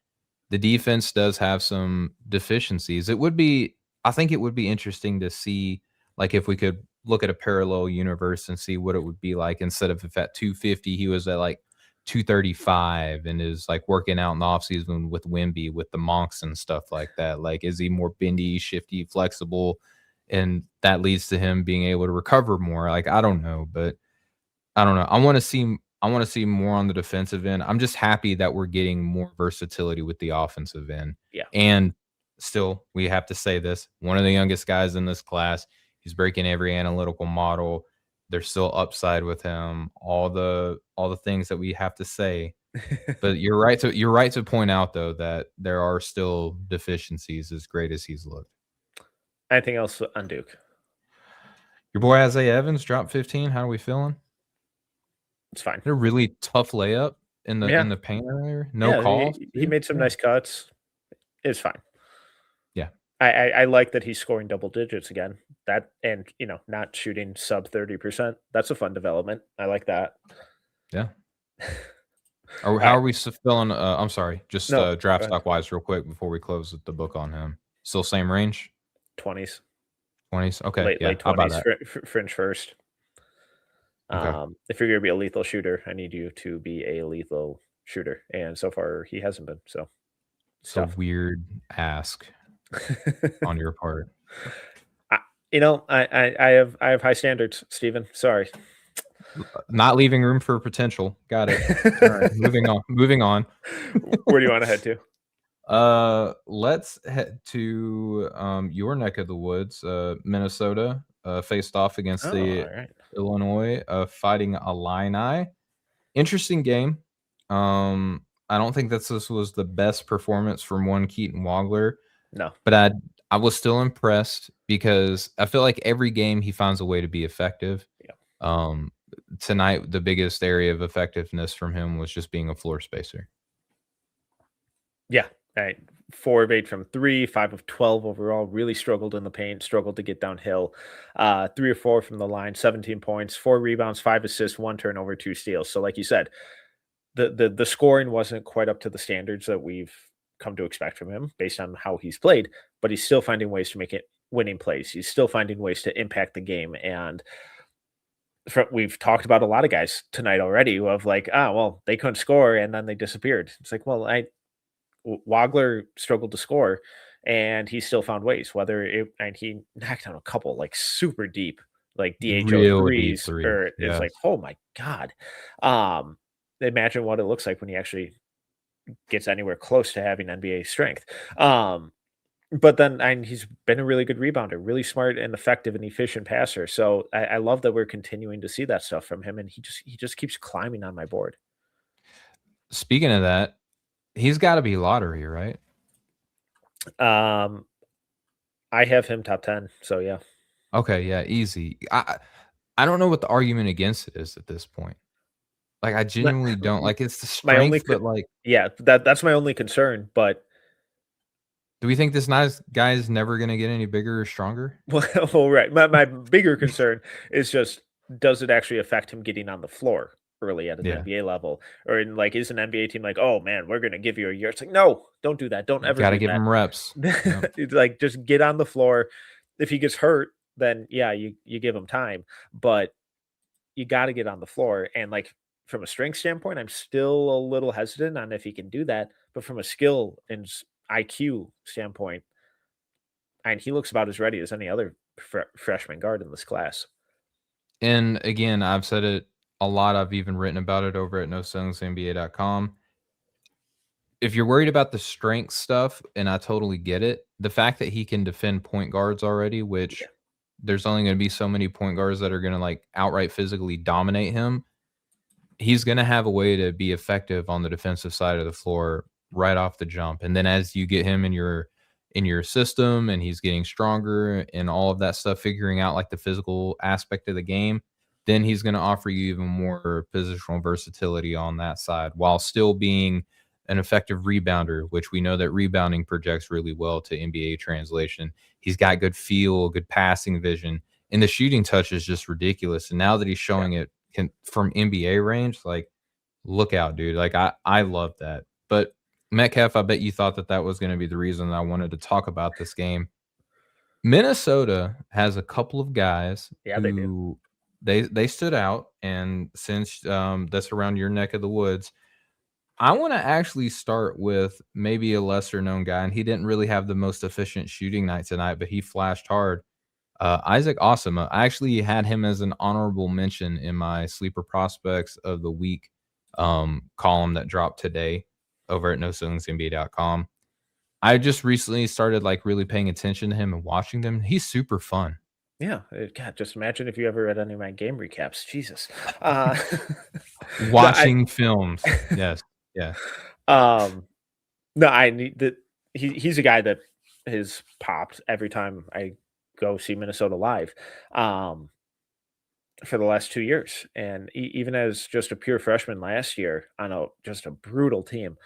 The defense does have some deficiencies. I think it would be interesting to see, like, if we could look at a parallel universe and see what it would be like instead of if at 250 he was at like 235 and is like working out in the offseason with Wimby, with the monks and stuff like that. Like, is he more bendy, shifty, flexible? And that leads to him being able to recover more. Like, I don't know, but I don't know. I wanna see more on the defensive end. I'm just happy that we're getting more versatility with the offensive end. Yeah. And still, we have to say this, one of the youngest guys in this class, he's breaking every analytical model. There's still upside with him, all the things that we have to say. But you're right to point out though that there are still deficiencies as great as he's looked. Anything else on Duke? Your boy Isaiah Evans dropped 15. How are we feeling? It's fine. A really tough layup in the Yeah. paint area, no Yeah. calls He too. made some Yeah. nice cuts. It's fine. Yeah. I like that he's scoring double digits again. That and not shooting sub 30%. That's a fun development. I like that. Yeah. All Or how right. are we feeling, I'm sorry, just, No, draft go ahead. stock wise real quick before we close the book on him. Still same range? 20s, 20s? Okay, late yeah, how about 20s, that? fringe first. Okay. If you're gonna be a lethal shooter, I need you to be a lethal shooter, and so far he hasn't been. So it's It's a tough. weird ask on your part. I, I have high standards, Steven. Sorry. Not leaving room for potential. Got it. Alright, moving on, moving on. Where do you want to head to? Let's head to, your neck of the woods. Minnesota, faced off against Oh, all the right. Illinois, Fighting Illini. Interesting game. I don't think that this was the best performance from one Keaton Wagler, No. but I was still impressed because I feel like every game he finds a way to be effective. Yeah. Um, Tonight, the biggest area of effectiveness from him was just being a floor spacer. Yeah. All right. 4 of 8 from 3, 5 of 12 overall. Really struggled in the paint, struggled to get downhill. 3 or 4 from the line, 17 points, 4 rebounds, 5 assists, 1 turnover, 2 steals. So, like you said, the scoring wasn't quite up to the standards that we've come to expect from him based on how he's played, but he's still finding ways to make it winning plays. He's still finding ways to impact the game. And we've talked about a lot of guys tonight already who have like, well, they couldn't score and then they disappeared. It's like, well, Wagler struggled to score, and he still found ways. And he knocked down a couple like super deep like DHO Real deep threes, threes, or it's yes. like, oh my God. Um, Imagine what it looks like when he actually gets anywhere close to having NBA strength. But then he's been a really good rebounder, really smart and effective and efficient passer. So I love that we're continuing to see that stuff from him, and he just keeps climbing on my board. Speaking of that, he's gotta be lottery, right? Um, I have him top 10. So yeah. Okay, yeah, easy. I don't know what the argument against it is at this point. Like, I My, genuinely don't. Like, it's the my only strength, but, like, yeah, that's my only concern. But do we think this nice guy is never gonna get any bigger or stronger? well, right. My bigger concern is just, does it actually affect him getting on the floor early at an Yeah. NBA level? Or in, like, is an NBA team like, oh man, we're gonna give you a year? It's like, no, don't do that. Don't ever Gotta do give that. him reps. Yep. It's like, just get on the floor. If he gets hurt, then yeah, you give him time. But you gotta get on the floor. And like, from a strength standpoint, I'm still a little hesitant on if he can do that. But from a skill and IQ standpoint, and he looks about as ready as any other freshman guard in this class. And again, I've said it a lot. I've even written about it over at NoCellingsNBA.com. If you're worried about the strength stuff, and I totally get it, the fact that he can defend point guards already, Yeah, which there's only gonna be so many point guards that are gonna, like, outright physically dominate him, he's gonna have a way to be effective on the defensive side of the floor right off the jump. And then as you get him in your system and he's getting stronger and all of that stuff, figuring out like the physical aspect of the game, then he's gonna offer you even more positional versatility on that side while still being an effective rebounder, which we know that rebounding projects really well to NBA translation. He's got good feel, good passing vision, and the shooting touch is just ridiculous. And now that he's yeah, showing it from NBA range, like, look out, dude. Like, I love that. But Metcalf, I bet you thought that that was going to be the reason I wanted to talk about this game. Minnesota has a couple of guys yeah. They do. who they stood out, and since that's around your neck of the woods, I want to actually start with maybe a lesser known guy, and he didn't really have the most efficient shooting night tonight, but he flashed hard. Isaac Osama, I actually had him as an honorable mention in my sleeper prospects of the week column that dropped today over at NoCellingsNBA.com. I just recently started like really paying attention to him and watching them. He's super fun. Yeah, God, just imagine if you ever read any of my game recaps. Jesus. Uh, no, Watching films. Yes. Yeah. um, no, I need that. He's a guy that has popped every time I go see Minnesota live. Um, for the last 2 years, and even as just a pure freshman last year on a just a brutal team,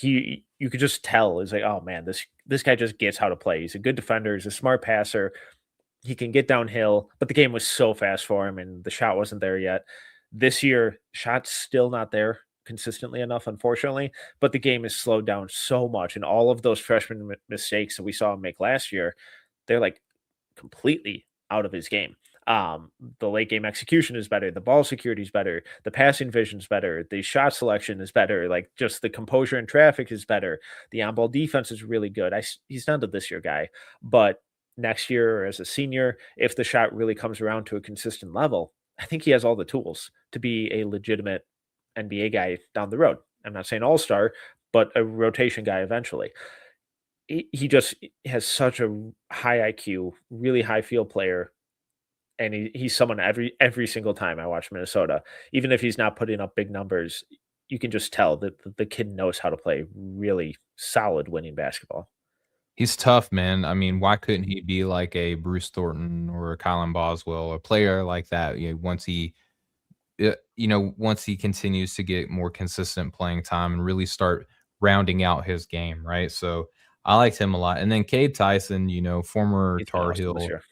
you could just tell is like, oh man, this guy just gets how to play. He's a good defender. He's a smart passer. He can get downhill, but the game was so fast for him, and the shot wasn't there yet. This year, shot's still not there consistently enough, unfortunately. But the game is slowed down so much, and all of those freshman mistakes that we saw him make last year, they're like completely out of his game. The late game execution is better, the ball security is better, the passing vision is better, the shot selection is better, like just the composure in traffic is better. The on ball defense is really good. He's not a this year guy, but next year or as a senior, if the shot really comes around to a consistent level, I think he has all the tools to be a legitimate NBA guy down the road. I'm not saying all star, but a rotation guy eventually. He just has such a high IQ, really high field player, and he's someone every single time I watch Minnesota, even if he's not putting up big numbers, you can just tell that the kid knows how to play really solid winning basketball. He's tough, man. I mean, why couldn't he be like a Bruce Thornton or a Colin Boswell, a player like that? Once he continues to get more consistent playing time and really start rounding out his game, right? So I liked him a lot. And then Cade Tyson, former He's been Tar awesome this Heel year.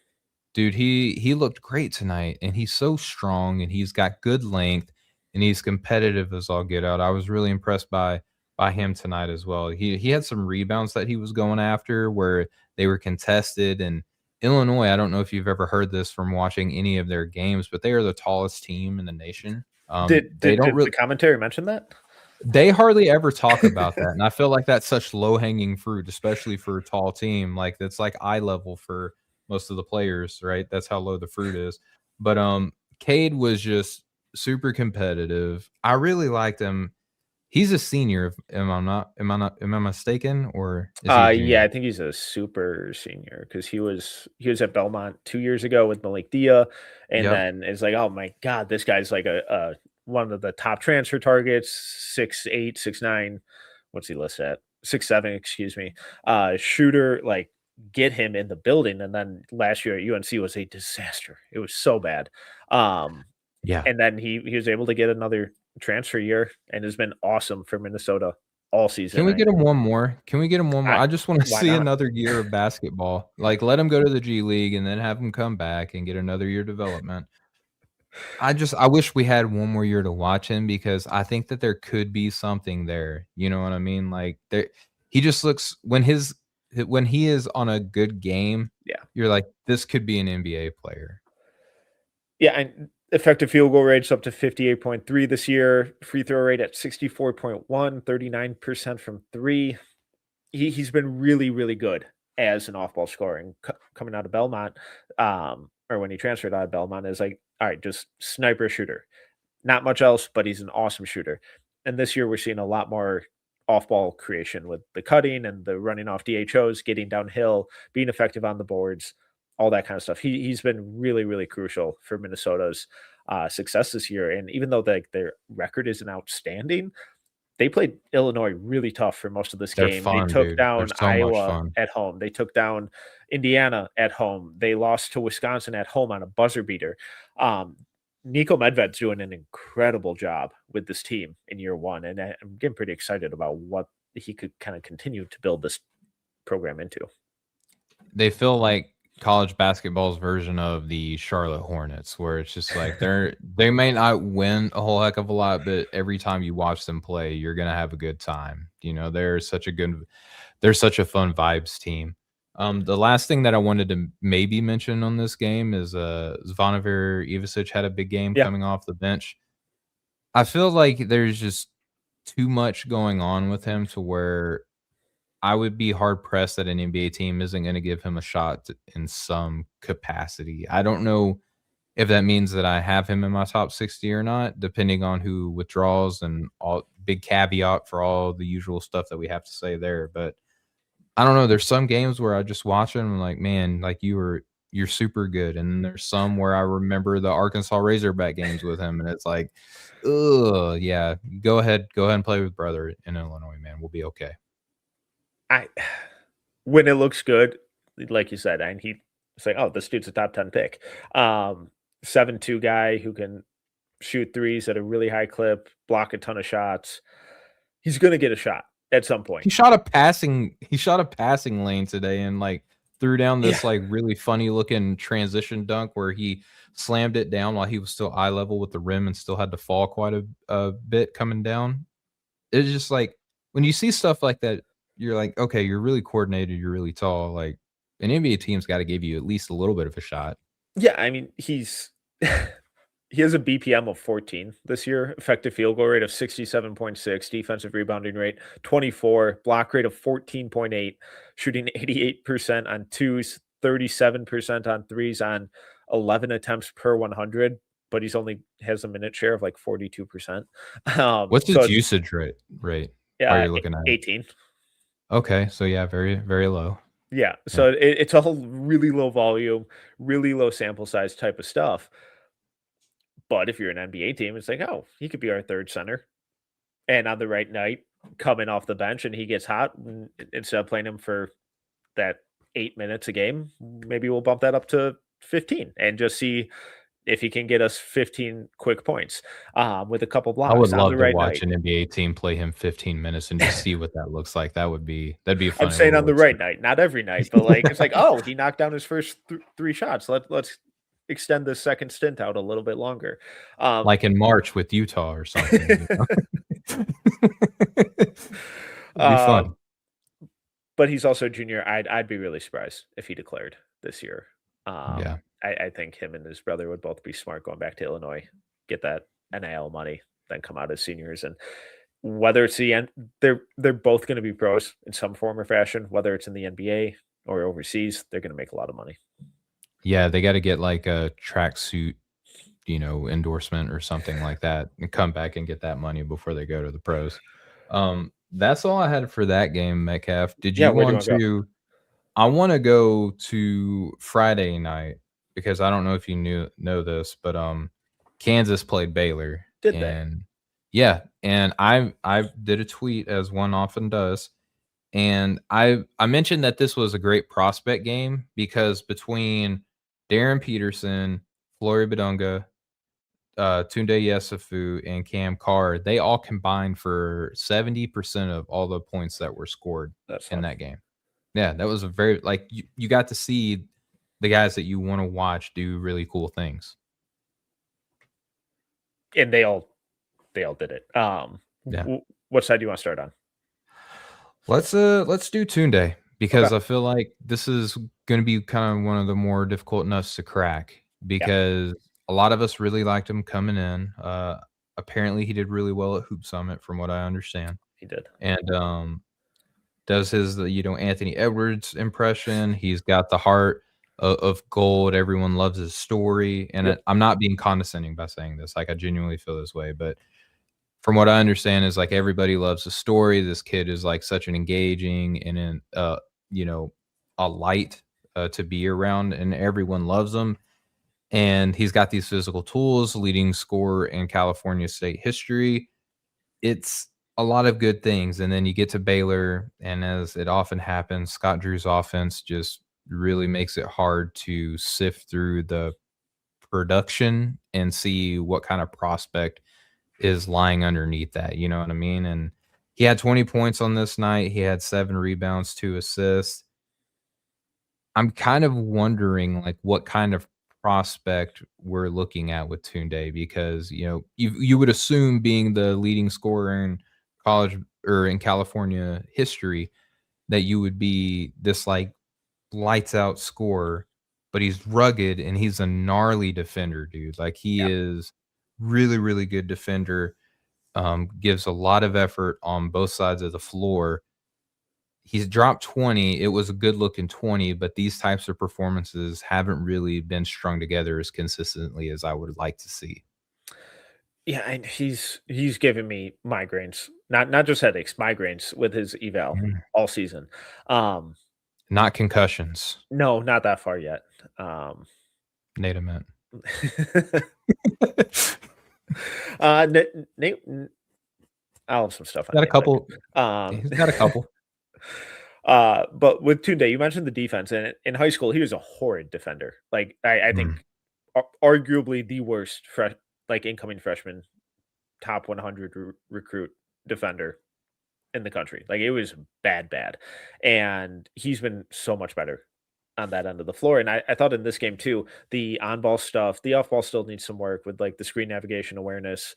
dude, he looked great tonight, and he's so strong, and he's got good length, and he's competitive as all get out. I was really impressed by him tonight as well. He had some rebounds that he was going after where they were contested. And Illinois, I don't know if you've ever heard this from watching any of their games, but they are the tallest team in the nation. Did the commentary mention that? They hardly ever talk about that, and I feel like that's such low-hanging fruit, especially for a tall team, like, that's, like, eye level for most of the players, right? That's how low the fruit is. But Cade was just super competitive. I really liked him. He's a senior. Am I mistaken, or is he a Yeah, junior? I think he's a super senior because he was at Belmont 2 years ago with Malik Dia, and Yep. then it's like, oh my god, this guy's like a one of the top transfer targets, 6'8", 6'9". What's he listed at? 6'7", excuse me. Shooter, like get him in the building, and then last year at UNC was a disaster. It was so bad. Um, Yeah. and then he was able to get another transfer year and has been awesome for Minnesota all Can season. we get him one more? Can we get him one more? I I just wanna why see not? another year of basketball. Like, let him go to the G League and then have him come back and get another year of development. I wish we had one more year to watch him because I think that there could be something there, you know what I mean? Like, there he just looks when he is on a good game, Yeah. you're like, "This could be an NBA player." Yeah, and effective field goal rate's up to 58.3 this year, free throw rate at 64.1, 39% from 3. He's been really, really good as an off-ball scorer, and coming out of Belmont, or when he transferred out of Belmont, is like, all right, just sniper shooter. Not much else, but he's an awesome shooter. And this year we're seeing a lot more off-ball creation with the cutting and the running off DHOs, getting downhill, being effective on the boards, all that kind of stuff. He's been really, really crucial for Minnesota's success this year. And even though their record isn't outstanding, they played Illinois really tough for most of this They're game. They fun, took dude. They're down so much Iowa fun. at home. They took down Indiana at home. They lost to Wisconsin at home on a buzzer beater. Um, Nico Medved's doing an incredible job with this team in year one, and I'm getting pretty excited about what he could kind of continue to build this program into. They feel like college basketball's version of the Charlotte Hornets, where it's just like they may not win a whole heck of a lot, but every time you watch them play, you're gonna have a good time. You know, they're such a fun vibes team. The last thing that I wanted to maybe mention on this game is Zvonimir Ivisic had a big game Yeah, coming off the bench. I feel like there's just too much going on with him to where I would be hard pressed that an NBA team isn't gonna give him a shot in some capacity. I don't know if that means that I have him in my top 60 or not, depending on who withdraws and all big caveat for all the usual stuff that we have to say there, but I don't know, there's some games where I just watch him and I'm like, "Man, like, you're super good," and then there's some where I remember the Arkansas Razorback games with him, and it's like, "Ugh, yeah, go ahead and play with brother in Illinois, man, we'll be okay." I when it looks good, like you said, and he say, "Oh, this dude's a top 10 pick." 7'2" guy who can shoot threes at a really high clip, block a ton of shots. He's gonna get a shot at some point. He shot a passing lane today and, like, threw down Yeah. this, like, really funny looking transition dunk where he slammed it down while he was still eye level with the rim and still had to fall quite a bit coming down. It's just like, when you see stuff like that, you're like, "Okay, you're really coordinated, you're really tall," like, an NBA team's gotta give you at least a little bit of a shot. Yeah, I mean, he has a BPM of 14 this year, effective field goal rate of 67.6, defensive rebounding rate 24, block rate of 14.8, shooting 88% on twos, 37% on threes on 11 attempts per 100, but he's only has a minute share of like 42%. What's So his it's usage rate while yeah, you're looking at it? 18. Okay, so yeah, very, very low. Yeah, Yeah. so it's all really low volume, really low sample size type of stuff. But if you're an NBA team, it's like, oh, he could be our third center. And on the right night, coming off the bench and he gets hot, instead of playing him for that 8 minutes a game, maybe we'll bump that up to 15 and just see if he can get us 15 quick points with a couple I would blocks on the love to right watch night. an NBA team play him 15 minutes and just see what that looks like. That'd be a I'm funny saying on little the right experiment. night, not every night, but like it's like, oh, he knocked down his first three shots. Let's extend this second stint out a little bit longer. Um, Like in March with Utah or something, you know? It'd be fun. um, but he's also a junior. I'd be really surprised if he declared this year. Yeah. I think him and his brother would both be smart going back to Illinois, get that NIL money, then come out as seniors. And whether it's the end, they're both going to be pros in some form or fashion. Whether it's in the NBA or overseas, they're going to make a lot of money. Yeah, they gotta get, like, a tracksuit endorsement or something like that and come back and get that money before they go to the pros. That's all I had for that game, Metcalf. Did Yeah, you where do you want want to go? to I wanna go to Friday night because I don't know if you know this, but, Kansas played Baylor, Did they? and yeah, and I did a tweet as one often does, and I mentioned that this was a great prospect game because between Darren Peterson, Flory Badunga, Tunde Yesufu, and Cam Carr, they all combined for 70% of all the points that were scored That's in fun. that game. Yeah, that was a very like, you got to see the guys that you wanna watch do really cool things. And they all did it. Yeah. What side do you want to start on? Let's do Tunde Okay. because I feel like this is gonna be kind of one of the more difficult nuts to crack Yeah, because a lot of us really liked him coming in. Apparently, he did really well at Hoop Summit from what I understand, he did. and, does his, Anthony Edwards impression. He's got the heart of gold. Everyone loves his story, and Yep. I'm not being condescending by saying this, like, I genuinely feel this way, but from what I understand is, like, everybody loves the story. This kid is, like, such an engaging and you know, a light, to be around, and everyone loves him, and he's got these physical tools, leading scorer in California state history. It's a lot of good things, and then you get to Baylor, and as it often happens, Scott Drew's offense just really makes it hard to sift through the production and see what kind of prospect is lying underneath that, you know what I mean? And he had 20 points on this night. He had 7 rebounds, 2 assists. I'm kind of wondering, like, what kind of prospect we're looking at with Tunde because, you would assume being the leading scorer in college or in California history that you would be this, like, lights out scorer, but he's rugged and he's a gnarly defender, dude. Like, he Yeah. is really, really good defender, gives a lot of effort on both sides of the floor. He's dropped 20. It was a good looking 20, but these types of performances haven't really been strung together as consistently as I would like to see. Yeah, and he's giving me migraines, not just headaches, migraines with his eval Mm. all season. Um, Not concussions, no, not that far yet. Um, Nate meant. Nate, I'll have some stuff on Got a Nate later. couple He's got a couple. But with Tunde, you mentioned the defense, and in high school, he was a horrid defender. Like I Mm, think arguably the worst like incoming freshman top 100 recruit defender in the country. Like it was bad, bad. And he's been so much better on that end of the floor. And I thought in this game too, the on ball stuff, the off ball still needs some work with like the screen navigation awareness,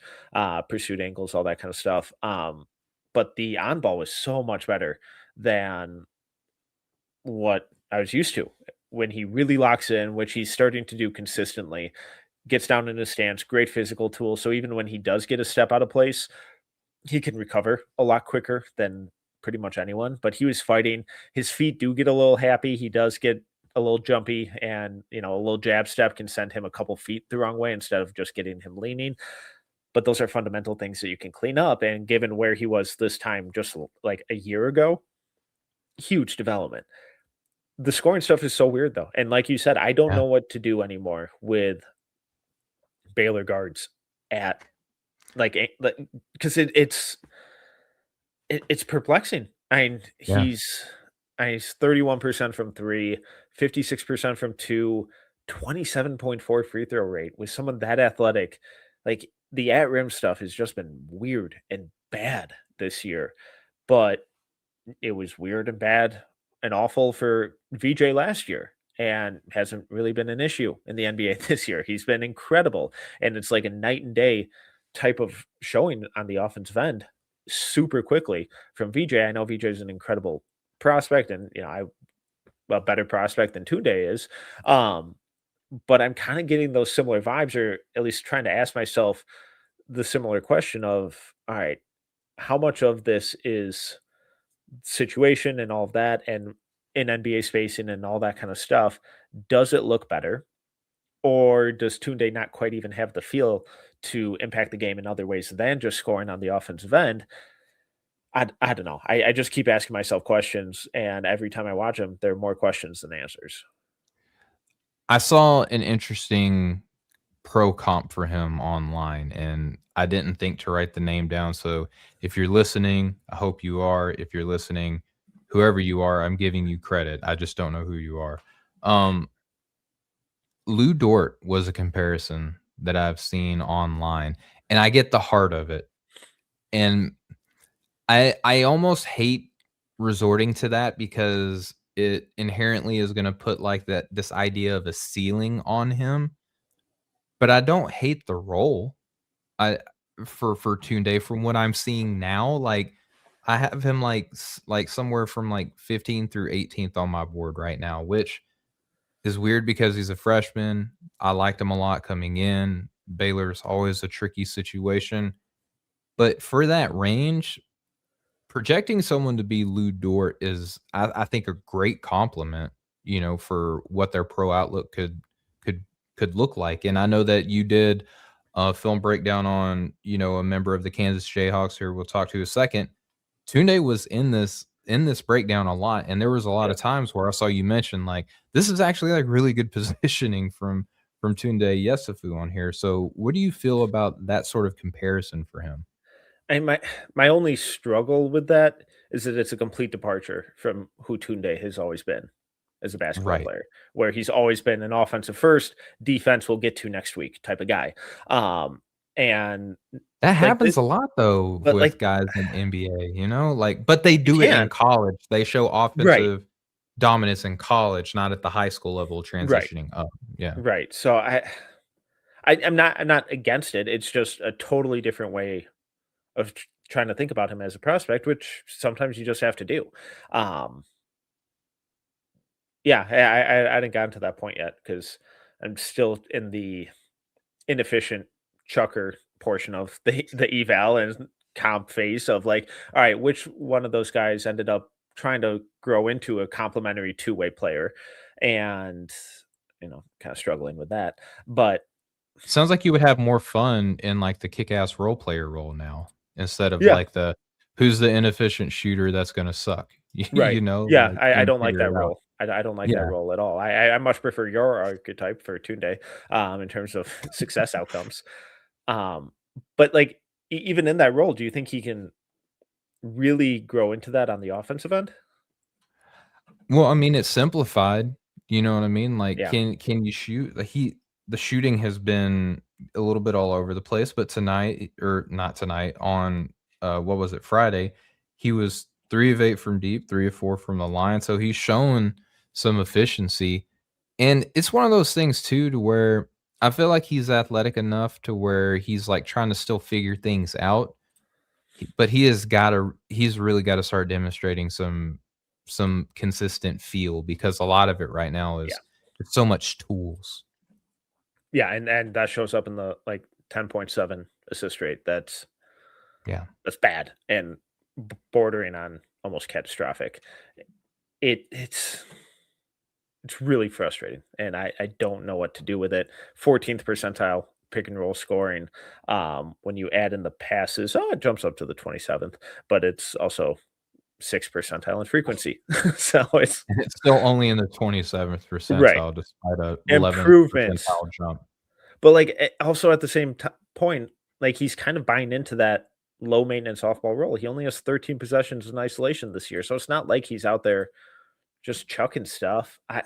pursuit angles, all that kind of stuff. But the on ball was so much better than what I was used to when he really locks in, which he's starting to do consistently, gets down in his stance, great physical tool. So even when he does get a step out of place, he can recover a lot quicker than pretty much anyone, but he was fighting. His feet do get a little happy. He does get a little jumpy, and a little jab step can send him a couple feet the wrong way instead of just getting him leaning. But those are fundamental things that you can clean up. And given where he was this time just like a year ago, huge development. The scoring stuff is so weird though. And like you said, I don't yeah, know what to do anymore with Baylor guards at like because it's perplexing. yeah, He's 31% from 3, 56% from 2, 27.4 free throw rate with someone that athletic. Like the at rim stuff has just been weird and bad this year. But it was weird and bad and awful for VJ last year and hasn't really been an issue in the NBA this year. He's been incredible. And it's like a night and day type of showing on the offensive end super quickly from VJ. I know VJ is an incredible prospect and I a better prospect than Tunde is. Um, but I'm kind of getting those similar vibes, or at least trying to ask myself the similar question of, all right, how much of this is situation and all of that, and in NBA spacing and all that kind of stuff, does it look better? Or does Tunde not quite even have the feel to impact the game in other ways than just scoring on the offensive end? I don't know. I just keep asking myself questions, and every time I watch him, there are more questions than answers. I saw an interesting pro comp for him online, and I didn't think to write the name down. So if you're listening, I hope you are. If you're listening, whoever you are, I'm giving you credit. I just don't know who you are. Um, Lou Dort was a comparison that I've seen online, and I get the heart of it. And I almost hate resorting to that because it inherently is gonna put, like, this idea of a ceiling on him, but I don't hate the role. I for Tunde from what I'm seeing now, like, I have him, like, somewhere from, like, 15th through 18th on my board right now, which is weird because he's a freshman. I liked him a lot coming in. Baylor's always a tricky situation, but for that range, projecting someone to be Lou Dort is, I think, a great compliment, for what their pro outlook could could look like. And I know that you did a film breakdown on, a member of the Kansas Jayhawks here we'll talk to in a second. Tunde was in this breakdown a lot, and there was a lot Yeah. of times where I saw you mention like this is actually like really good positioning from Tunde Yesufu on here. So what do you feel about that sort of comparison for him? And my only struggle with that is that it's a complete departure from who Tunde has always been as a basketball Right. player, where he's always been an offensive first, defense we'll get to next week type of guy. And That like happens a lot though but with like guys in NBA, like but they it do it in can. college. They show Right. offensive dominance in college, not at the high school level Right. transitioning up. Yeah. Right. So I'm not against it. It's just a totally different way of trying to think about him as a prospect, which sometimes you just have to do. Um, yeah, I hadn't gotten to that point yet because I'm still in the inefficient chucker portion of the eval and comp phase of like, all right, which one of those guys ended up trying to grow into a complementary two-way player, and kind of struggling with that. But Sounds like you would have more fun in like the kick-ass role player role now instead of yeah, like the who's the inefficient shooter that's gonna suck. right. Yeah, Like I and don't like figure that it out. role. I don't like that Yeah. role at all. I much prefer your archetype for Tunde, in terms of success outcomes. Um, but like even in that role, do you think he can really grow into that on the offensive end? Well, I mean, it's simplified, you know what I mean? Like, Yeah, can you shoot? The shooting has been a little bit all over the place, but tonight or not tonight, on, what was it, Friday, he was 3 of 8 from deep, 3 of 4 from the line, so he's shown some efficiency, and it's one of those things too to where I feel like he's athletic enough to where he's, like, trying to still figure things out, but he's really gotta start demonstrating some consistent feel because a lot of it right now yeah, is it's so much tools. yeah, and that shows up in the like 10.7 assist rate. Yeah. That's bad and bordering on almost catastrophic. It's really frustrating, and I don't know what to do with it. 14th percentile pick and roll scoring. When you add in the passes, it jumps up to the 27th, but it's also 6th percentile in frequency. So it's It's still only in the 27th right. percentile despite a 11th Improvements. percentile jump. But like also at the same point, like he's kind of buying into that low maintenance off ball role. He only has 13 possessions in isolation this year. So it's not like he's out there just chucking stuff. I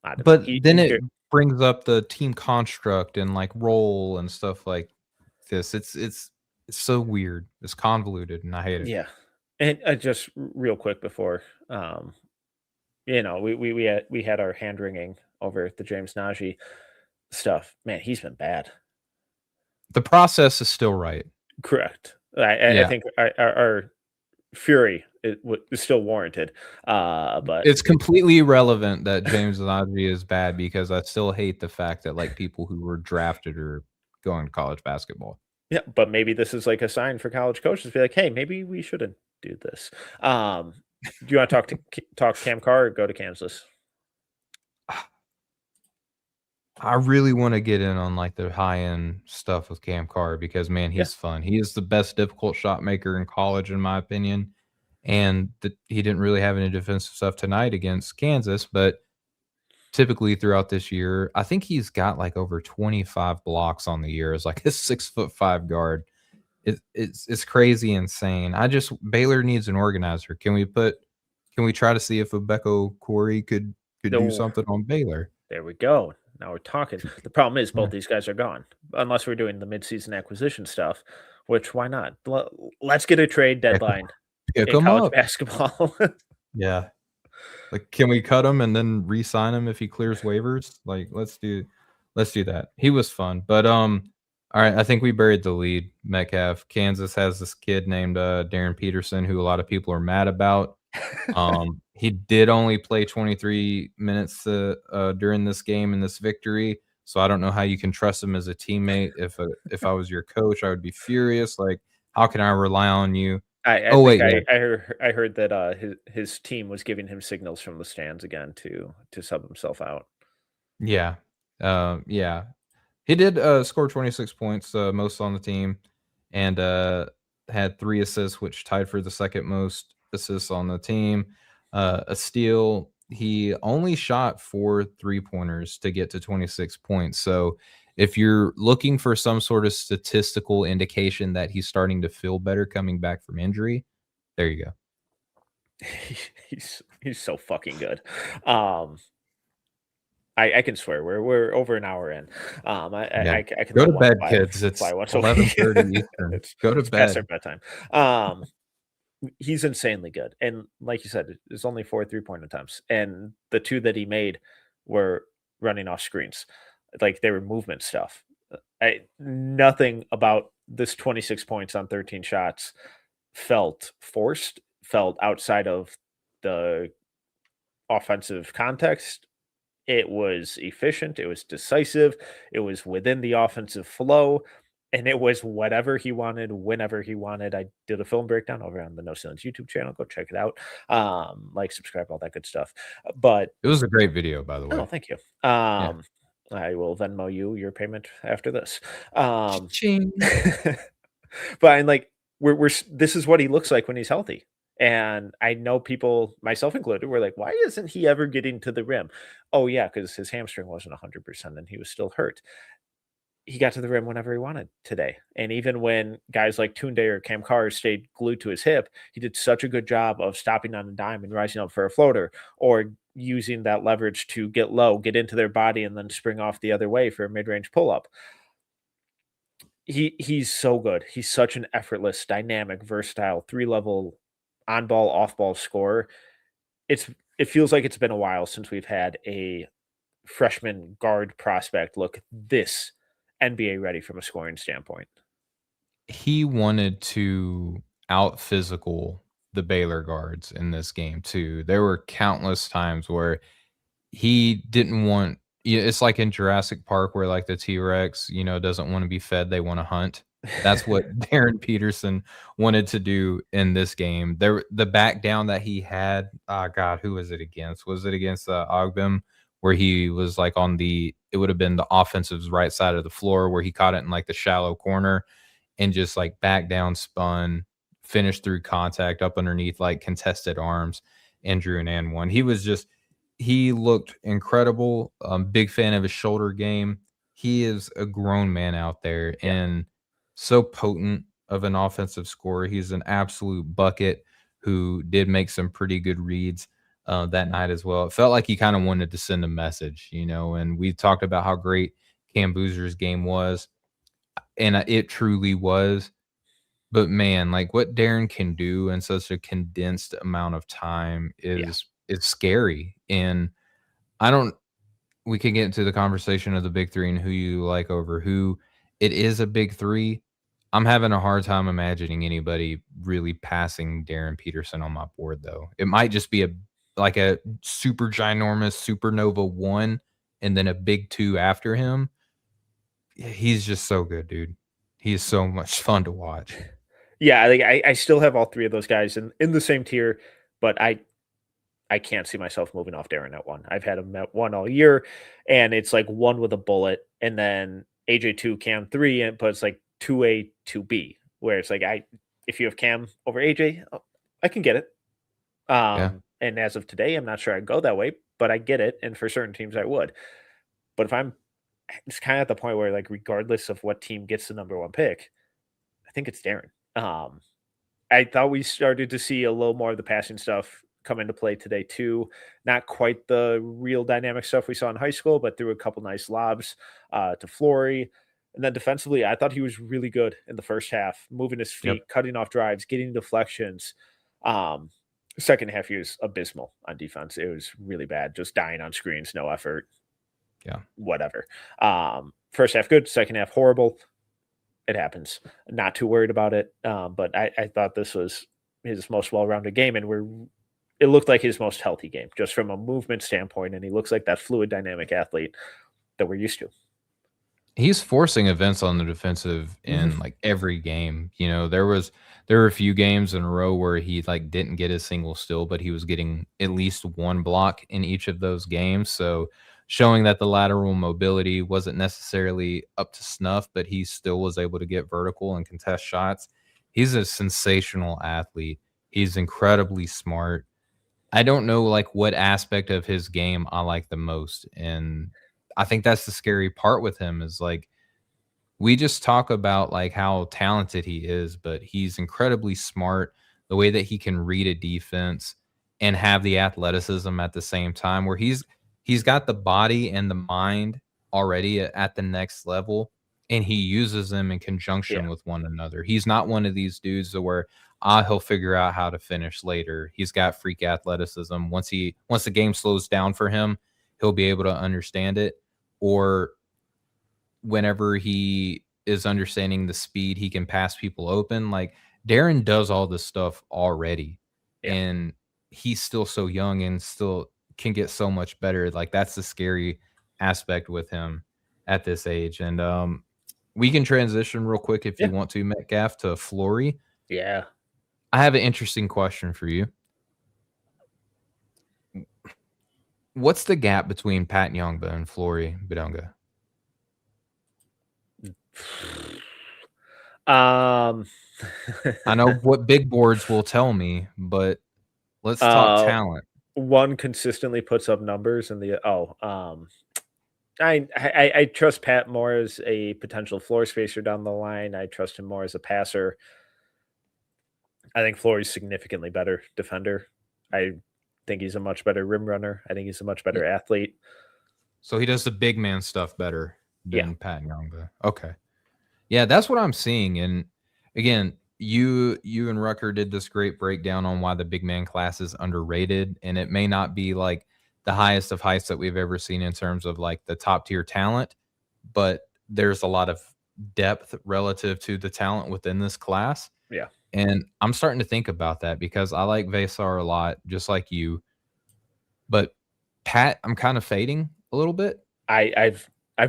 don't know. But then He's it good. brings up the team construct and, like, role and stuff like this. It's so weird. It's convoluted, and I hate it. Yeah. And just real quick before, um, we had our hand wringing over the James Najee stuff. Man, he's been bad. The process is still right. Correct. I Yeah. think our fury is still warranted. But It's completely irrelevant that James Najee is bad because I still hate the fact that, like, people who were drafted are going to college basketball. yeah, but maybe this is like a sign for college coaches to be like, hey, maybe we shouldn't do this. Um, do you want to talk Cam Carr or go to Kansas? I really wanna get in on, like, the high-end stuff with Cam Carr because, man, Yeah. he's fun. He is the best difficult shot maker in college, in my opinion, and he didn't really have any defensive stuff tonight against Kansas, but typically throughout this year, I think he's got, like, over 25 blocks on the year as, like, a 6'5" guard. It's crazy insane. Baylor needs an organizer. Can we try to see if Abeko Corey could do No, something on Baylor? there we go. Now we're talking. The problem is Yeah. both these guys are gone, unless we're doing the midseason acquisition stuff, which why not? Let's get a trade Pick 'em deadline pick in 'em college up. basketball. Yeah. Like, can we cut him and then re-sign him if he clears waivers? Like, let's do that. He was fun, but, all right, I think we buried the lead, Metcalf. Kansas has this kid named, Darren Peterson, who a lot of people are mad about. He did only play 23 minutes, during this game and this victory, so I don't know how you can trust him as a teammate. If I was your coach, I would be furious, like, how can I rely on you? I Oh, think wait, yeah. I heard that his team was giving him signals from the stands again to sub himself out. Yeah. Yeah. He did, score 26 points, most on the team, and, had 3 assists, which tied for the second most assists on the team. A steal. He only shot 4 three-pointers to get to 26 points, so if you're looking for some sort of statistical indication that he's starting to feel better coming back from injury, there you go. He's so fucking good. Um, I can swear we're over an hour in. Yeah. I can Go let to one bed, kids. fly It's once a week. 11:30 Eastern. Go to It's past their bed. bedtime. He's insanely good, and like you said, it's only 4 three-point attempts, and the 2 that he made were running off screens. Like, they were movement stuff. Nothing about this 26 points on 13 shots felt forced, felt outside of the offensive context. It was efficient, it was decisive, it was within the offensive flow, and it was whatever he wanted, whenever he wanted. I did a film breakdown over on the No Ceilings YouTube channel. Go check it out. Like, subscribe, all that good stuff. But It was a great video, by the oh, way. thank you. Yeah. I will Venmo you your payment after this. Um, Cha-ching. but I'm like, this is what he looks like when he's healthy. And I know people, myself included, were like, why isn't he ever getting to the rim? Oh, yeah, because his hamstring wasn't 100% and he was still hurt. He got to the rim whenever he wanted today. And even when guys like Tunde or Cam Carr stayed glued to his hip, he did such a good job of stopping on a dime and rising up for a floater, or using that leverage to get low, get into their body, and then spring off the other way for a mid-range pull-up. He's so good. He's such an effortless, dynamic, versatile, three-level on-ball, off-ball scorer. It's it feels like it's been a while since we've had a freshman guard prospect look this NBA ready from a scoring standpoint. He wanted to out physical the Baylor guards in this game too. There were countless times where he didn't want yeah, it's like in Jurassic Park where like the T-Rex, doesn't wanna be fed, they wanna hunt. That's what Darren Peterson wanted to do in this game. The back down that he had, god, who was it against? Was it against, Ogbim where he was like on it would have been the offensive's right side of the floor where he caught it in like the shallow corner and just like back down, spun, finished through contact up underneath like contested arms and drew an and one. He looked incredible. Big fan of his shoulder game. He is a grown man out there Yeah. and so potent of an offensive scorer. He's an absolute bucket who did make some pretty good reads that night as well. It felt like he kind of wanted to send a message, and we talked about how great Cam Boozer's game was, and it truly was. But man, like what Darren can do in such a condensed amount of time Yeah. is scary. And I don't we can get into the conversation of the big three and who you like over who. It is a big three. I'm having a hard time imagining anybody really passing Darren Peterson on my board though. It might just be a super ginormous supernova one and then a big two after him. He's just so good, dude. He's so much fun to watch. Yeah, I still have all 3 of those guys in the same tier, but I can't see myself moving off Darren at 1. I've had him at 1 all year, and it's like 1 with a bullet, and then AJ 2, Cam 3, but it's like 2A, 2B, where it's like if you have Cam over AJ, I can get it. Yeah. And as of today, I'm not sure I'd go that way, but I get it, and for certain teams, I would. But if I'm it's kind of at the point where, like, regardless of what team gets the number 1 pick, I think it's Darren. I thought we started to see a little more of the passing stuff come into play today too. Not quite the real dynamic stuff we saw in high school, but threw a couple nice lobs to Flory. And then defensively, I thought he was really good in the first half, moving his Yep. feet, cutting off drives, getting deflections. Um, Second half, he was abysmal on defense. It was really bad, just dying on screens, no effort, Yeah. whatever. First half good, second half horrible. It happens. Not too worried about it. But I thought this was his most well-rounded game, and it looked like his most healthy game, just from a movement standpoint. And he looks like that fluid, dynamic athlete that we're used to. He's forcing events on the defensive Mhm. in, like, every game. There were a few games in a row where he, like, didn't get a single steal, but he was getting at least 1 block in each of those games, so showing that the lateral mobility wasn't necessarily up to snuff, but he still was able to get vertical and contest shots. He's a sensational athlete. He's incredibly smart. I don't know, like, what aspect of his game I like the most, and I think that's the scary part with him is, like, we just talk about, like, how talented he is, but he's incredibly smart, the way that he can read a defense and have the athleticism at the same time where he's got the body and the mind already at the next level, and he uses them in Yeah. conjunction with one another. He's not one of these dudes that where, he'll figure out how to finish later. He's got freak athleticism. Once the game slows down for him, he'll be able to understand it, or whenever he is understanding the speed, he can pass people open. Like, Darren does all this stuff already, Yeah. and he's still so young and still can get so much better. Like, that's the scary aspect with him at this age. And we can transition real quick if Yeah. you want to, Metcalf, to Flory. Yeah. I have an interesting question for you. What's the gap between Pat Nyongba and Flory Bidunga? Um, I know what big boards will tell me, but let's talk uh, talent. one consistently puts up numbers, and I trust Pat more as a potential floor spacer down the line. I trust him more as a passer. I think Flory's significantly better defender. I think he's a much better rim runner. I think he's a much better athlete. So he does the big man stuff better Yeah. than Pat Nyong'o. Okay. Yeah, that's what I'm seeing. And again, you and Rucker did this great breakdown on why the big man class is underrated. And it may not be like the highest of heights that we've ever seen in terms of like the top tier talent, but there's a lot of depth relative to the talent within this class. Yeah. And I'm starting to think about that because I like Vesar a lot, just like you. But Pat, I'm kind of fading a little bit. I've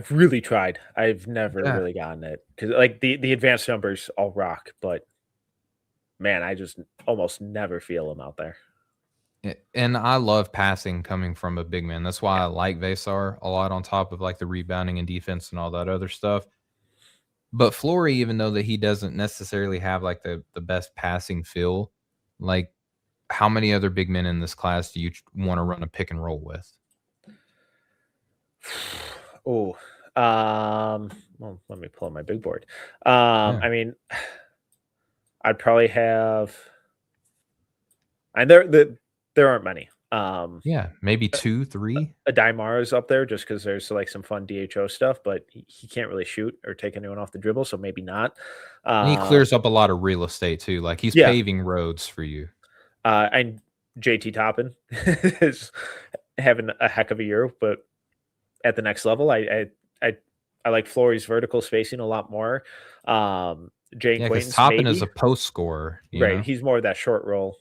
really tried. I've never Yeah. really gotten it because like the advanced numbers all rock, but man, I just almost never feel them out there. And I love passing coming from a big man. That's why Yeah. I like Vesar a lot on top of like the rebounding and defense and all that other stuff. But Flory, even though that he doesn't necessarily have like the best passing feel, like how many other big men in this class do you want to run a pick and roll with? Oh, well, let me pull up my big board. Yeah. I mean, I'd probably have, and there aren't many. Yeah. Maybe 2, 3. Adimara's up there just because there's like some fun DHO stuff, but he can't really shoot or take anyone off the dribble, so maybe not. And he Uh, clears up a lot of real estate too. Like he's yeah, paving roads for you. and JT Toppin is having a heck of a year, but at the next level, I I like Flory's vertical spacing a lot more. Jane Yeah, because Quaintance Toppin is maybe a post scorer, you right. know? He's more of that short roll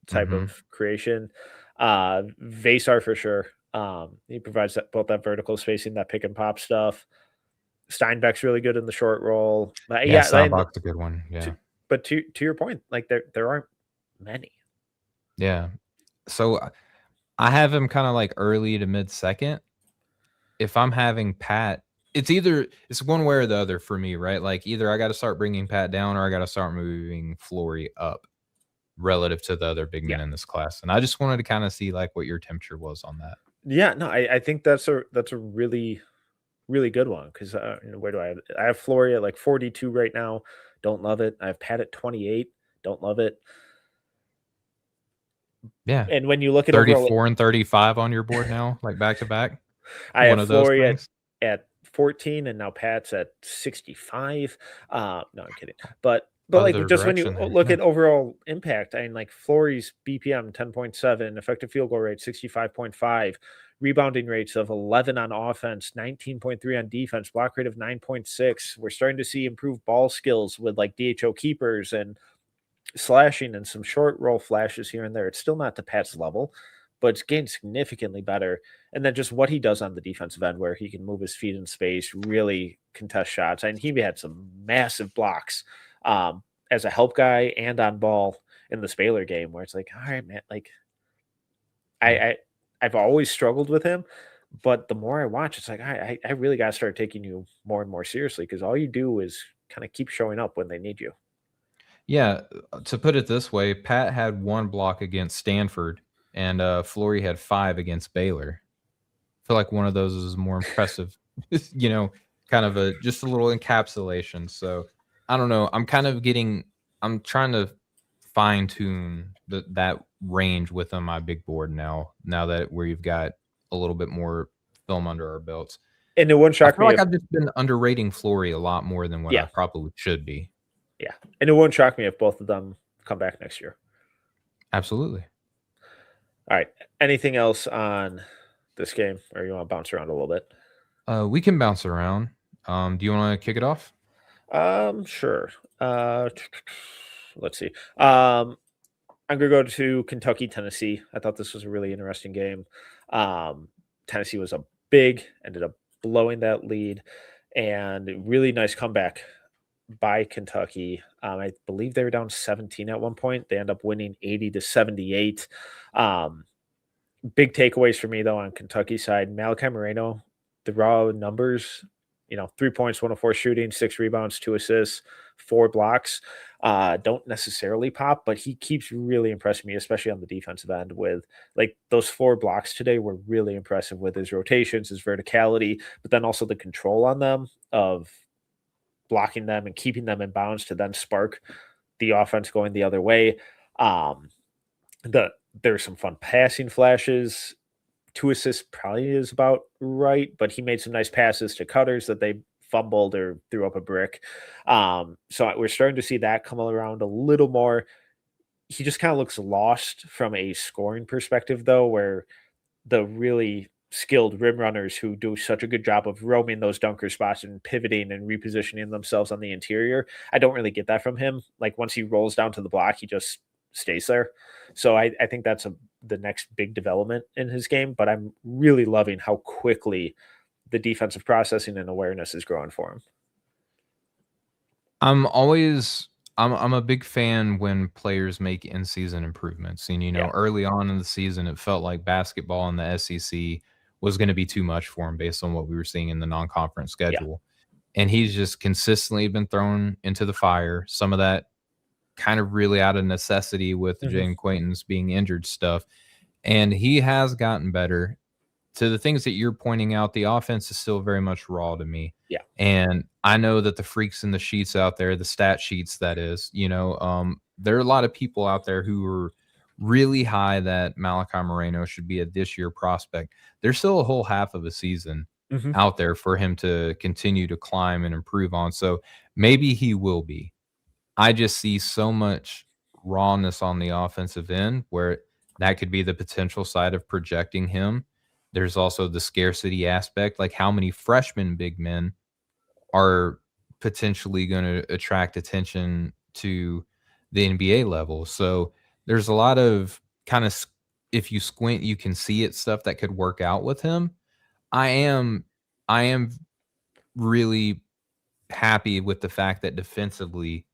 type Hmm. of creation. Vasar for sure. He provides both that vertical spacing, that pick and pop stuff. Steinbeck's really good in the short roll. Yeah, Yeah, and Steinbach's a good one. to, Yeah. but to your point, like there aren't many. Yeah. So I have him kinda like early to mid-second. If I'm having Pat, it's one way or the other for me, right? Like, either I gotta start bringing Pat down or I gotta start moving Flory up relative to the other big Yeah. men in this class, and I just wanted to kinda see, like, what your temperature was on that. Yeah, no, I think that's a really, really good one because where do I have? I have Flory at like 42 right now. Don't love it. I have Pat at 28. Don't love it. Yeah. And when you look at overall, 34 and 35 on your board now, like, back to back? I One have of those Flory things? at 14, and now Pat's at 65. No, I'm kidding. But like Other just when you direction there, look yeah. at overall impact, I mean, like Flory's BPM 10.7, effective field goal rate 65.5, rebounding rates of 11 on offense, 19.3 on defense, block rate of 9.6. We're starting to see improved ball skills with like DHO keepers and slashing and some short roll flashes here and there. It's still not to Pat's level, but it's gained significantly better. And then just what he does on the defensive end, where he can move his feet in space, really contest shots. And he had some massive blocks as a help guy and on ball in the Baylor game, where it's like, all right, man, like I, Yeah. I I've always struggled with him. But the more I watch, it's like I really got to start taking you more and more seriously because all you do is kind of keep showing up when they need you. Yeah, to put it this way, Pat had 1 block against Stanford, and, Flory had 5 against Baylor. Feel like one of those is more impressive, you know, kind of a just a little encapsulation. So I don't know. I'm trying to fine tune that range within my big board now. Now that we've got a little bit more film under our belts, And it wouldn't I shock feel me like if I've just been underrating Flory a lot more than what I yeah, probably should be. yeah, and it wouldn't shock me if both of them come back next year. Absolutely. All right. Anything else on this game, or you want to bounce around a little bit? We can bounce around. Do you want to kick it off? Sure. Uh, let's see. I'm gonna go to Kentucky, Tennessee. I thought this was a really interesting game. Um, Tennessee was a big, ended up blowing that lead, and really nice comeback by Kentucky. I believe they were down 17 at one point. They end up winning 80-78. Um, Big takeaways for me though on Kentucky side, Malachi Moreno, the raw numbers, 3 points, 104 shooting, 6 rebounds, 2 assists, 4 blocks. Don't necessarily pop, but he keeps really impressing me, especially on the defensive end. With like those 4 blocks today were really impressive with his rotations, his verticality, but then also the control on them of blocking them and keeping them in bounds to then spark the offense going the other way. Um, there's some fun passing flashes. 2 assists probably is about right, but he made some nice passes to cutters that they fumbled or threw up a brick. So we're starting to see that come around a little more. He just kind of looks lost from a scoring perspective, though, where the really skilled rim runners who do such a good job of roaming those dunker spots and pivoting and repositioning themselves on the interior. I don't really get that from him. Like once he rolls down to the block, he just stays there. So I think that's the next big development in his game. But I'm really loving how quickly the defensive processing and awareness is growing for him. I'm always I'm a big fan when players make in-season improvements, and, Yeah, early on in the season, it felt like basketball in the SEC was gonna be too much for him based on what we were seeing in the non-conference yeah, schedule, and he's just consistently been thrown into the fire, some of that kind of really out of necessity with the hmm, Jane Quaintance being injured stuff, and he has gotten better. To the things that you're pointing out, the offense is still very much raw to me. yeah, And I know that the freaks in the sheets out there, the stat sheets, that is, there are a lot of people out there who are really high that Malachi Moreno should be a this year prospect. There's still a whole half of a season hmm, out there for him to continue to climb and improve on. So maybe he will be. I just see so much rawness on the offensive end where that could be the potential side of projecting him. There's also the scarcity aspect, like how many freshman big men are potentially going to attract attention to the NBA level. So there's a lot of kind of, if you squint, you can see it, stuff that could work out with him. I am I am really happy with the fact that defensively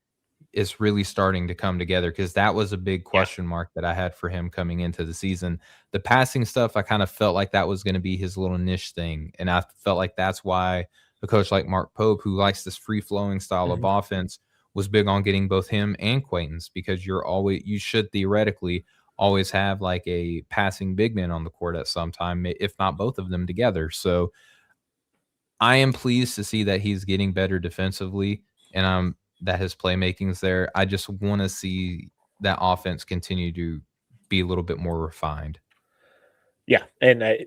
is really starting to come together, because that was a big Yeah. question mark that I had for him coming into the season. The passing stuff, I kind of felt like that was going to be his little niche thing. And I felt like that's why a coach like Mark Pope, who likes this free flowing style of Mhm. offense, was big on getting both him and Quaintance, because you should theoretically always have like a passing big man on the court at some time, if not both of them together. So I am pleased to see that he's getting better defensively, and that his playmaking's there. I just want to see that offense continue to be a little bit more refined. Yeah, and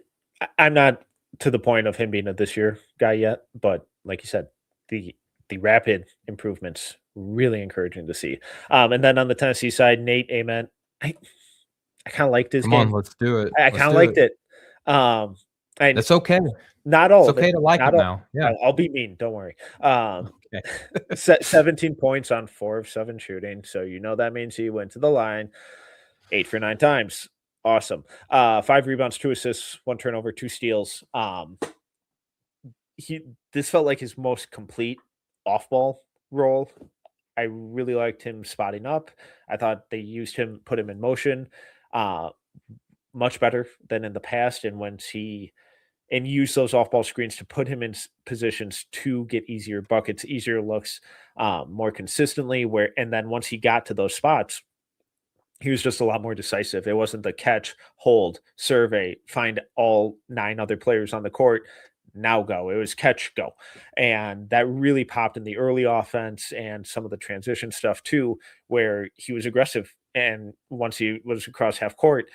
I'm not to the point of him being a this year guy yet, but like you said, the the rapid improvements really encouraging to see. And then on the Tennessee side, Nate Ament, I I kind of liked his Come on, game. let's do it. I Let's kind of do liked it. it. And That's okay. not It's all of it, okay to like not it all. now. Yeah. I'll be mean. Don't worry. Okay. 17 points on 4 of 7 shooting, so you know that means he went to the line 8 for 9 times. Awesome. 5 rebounds, 2 assists, 1 turnover, 2 steals. He This felt like his most complete off ball role. I really liked him spotting up. I thought they used him, put him in motion, uh, much better than in the past. And once he and use those off ball screens to put him in positions to get easier buckets, easier looks, more consistently. And then once he got to those spots, he was just a lot more decisive. It wasn't the catch, hold, survey, find all 9 other players on the court, now go. It was catch, go. And that really popped in the early offense and some of the transition stuff too, where he was aggressive. And once he was across half court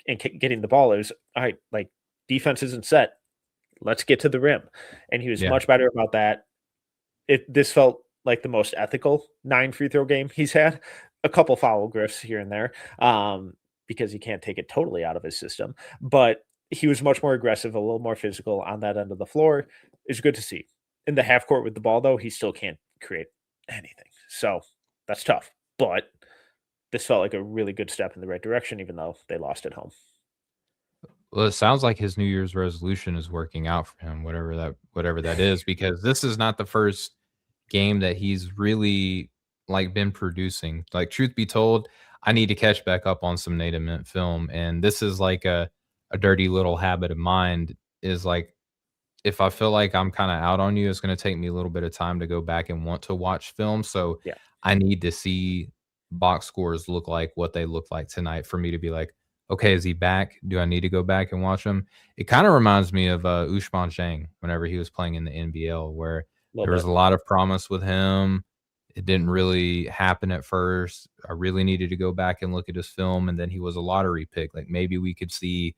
and getting the ball, it was all right, like defense isn't set. Let's get to the rim. And he was Yeah. much better about that. This felt like the most ethical 9 free throw game he's had. A couple foul grifts here and there, because he can't take it totally out of his system, but he was much more aggressive, a little more physical on that end of the floor. It's good to see. In the half court with the ball, though, he still can't create anything. So that's tough. But this felt like a really good step in the right direction, even though they lost at home. Well, it sounds like his New Year's resolution is working out for him, whatever that is, because this is not the first game that he's really like been producing. Like, truth be told, I need to catch back up on some Native Mint film, and this is like a dirty little habit of mine. Is like, if I feel like I'm kind of out on you, it's going to take me a little bit of time to go back and want to watch film. So Yeah. I need to see box scores look like what they look like tonight for me to be like, okay, is he back? Do I need to go back and watch him? It kind of reminds me of Ousmane Chang whenever he was playing in the NBL, where A little there was bit. a lot of promise with him. It didn't really happen at first. I really needed to go back and look at his film, and then he was a lottery pick. Like, maybe we could see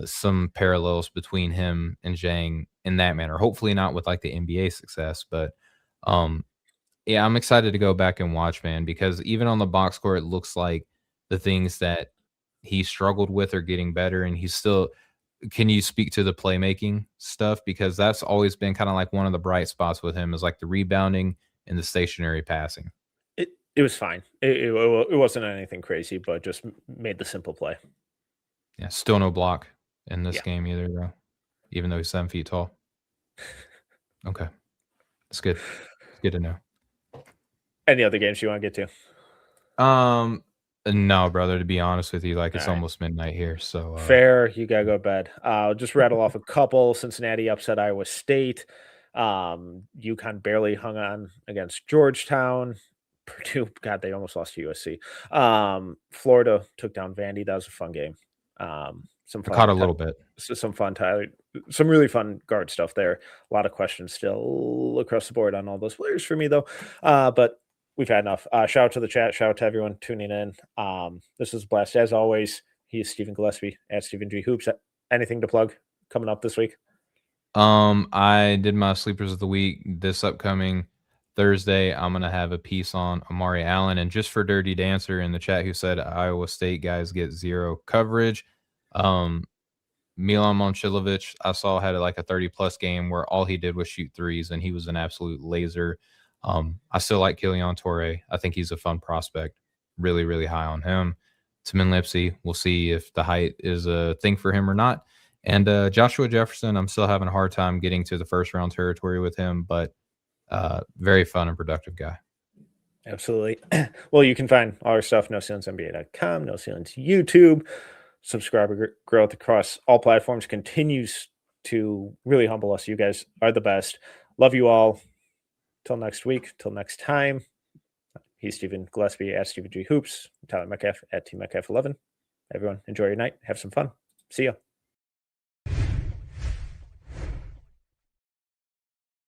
some parallels between him and Zhang in that manner. Hopefully not with like the NBA success, but um yeah, I'm excited to go back and watch, man, because even on the box score, it looks like the things that he struggled with are getting better, and he's still. Can you speak to the playmaking stuff? Because that's always been kind of like one of the bright spots with him, is like the rebounding and the stationary passing. It was fine. It wasn't anything crazy, but just made the simple play. Yeah, still no block in this Yeah. game either, though, even though he's 7 feet tall. Okay, that's good. It's good to know. Any other games you want to get to? No, brother, to be honest with you, like, All it's right. almost midnight here, so, Fair. You gotta go to bed. I'll just rattle off a couple. Cincinnati upset Iowa State. UConn barely hung on against Georgetown. Purdue, God, they almost lost to USC. Florida took down Vandy. That was a fun game. Some I caught fun, a little bit. some fun, some really fun guard stuff there. A lot of questions still across the board on all those players for me, though. But we've had enough. Shout out to the chat. Shout out to everyone tuning in. This was a blast as always. He is Stephen Gillespie at Stephen G Hoops. Anything to plug coming up this week? I did my sleepers of the week this upcoming Thursday. I'm gonna have a piece on Amari Allen, and just for Dirty Dancer in the chat who said Iowa State guys get zero coverage. Um, Milan Momcilovic, I saw had like a 30-plus game where all he did was shoot threes, and he was an absolute laser. I still like Killian Torre. I think he's a fun prospect. Really, really high on him. Timon Lipsy, we'll see if the height is a thing for him or not. And Joshua Jefferson, I'm still having a hard time getting to the first round territory with him, but very fun and productive guy. Absolutely. Well, you can find all our stuff, NoCeilingsNBA.com, No Ceilings YouTube. Subscriber growth across all platforms continues to really humble us. You guys are the best. Love you all. Till next week, till next time. He's Stephen Gillespie at Stephen G Hoops. Tyler Metcalf at T Metcalf 11. Everyone, enjoy your night. Have some fun. See ya.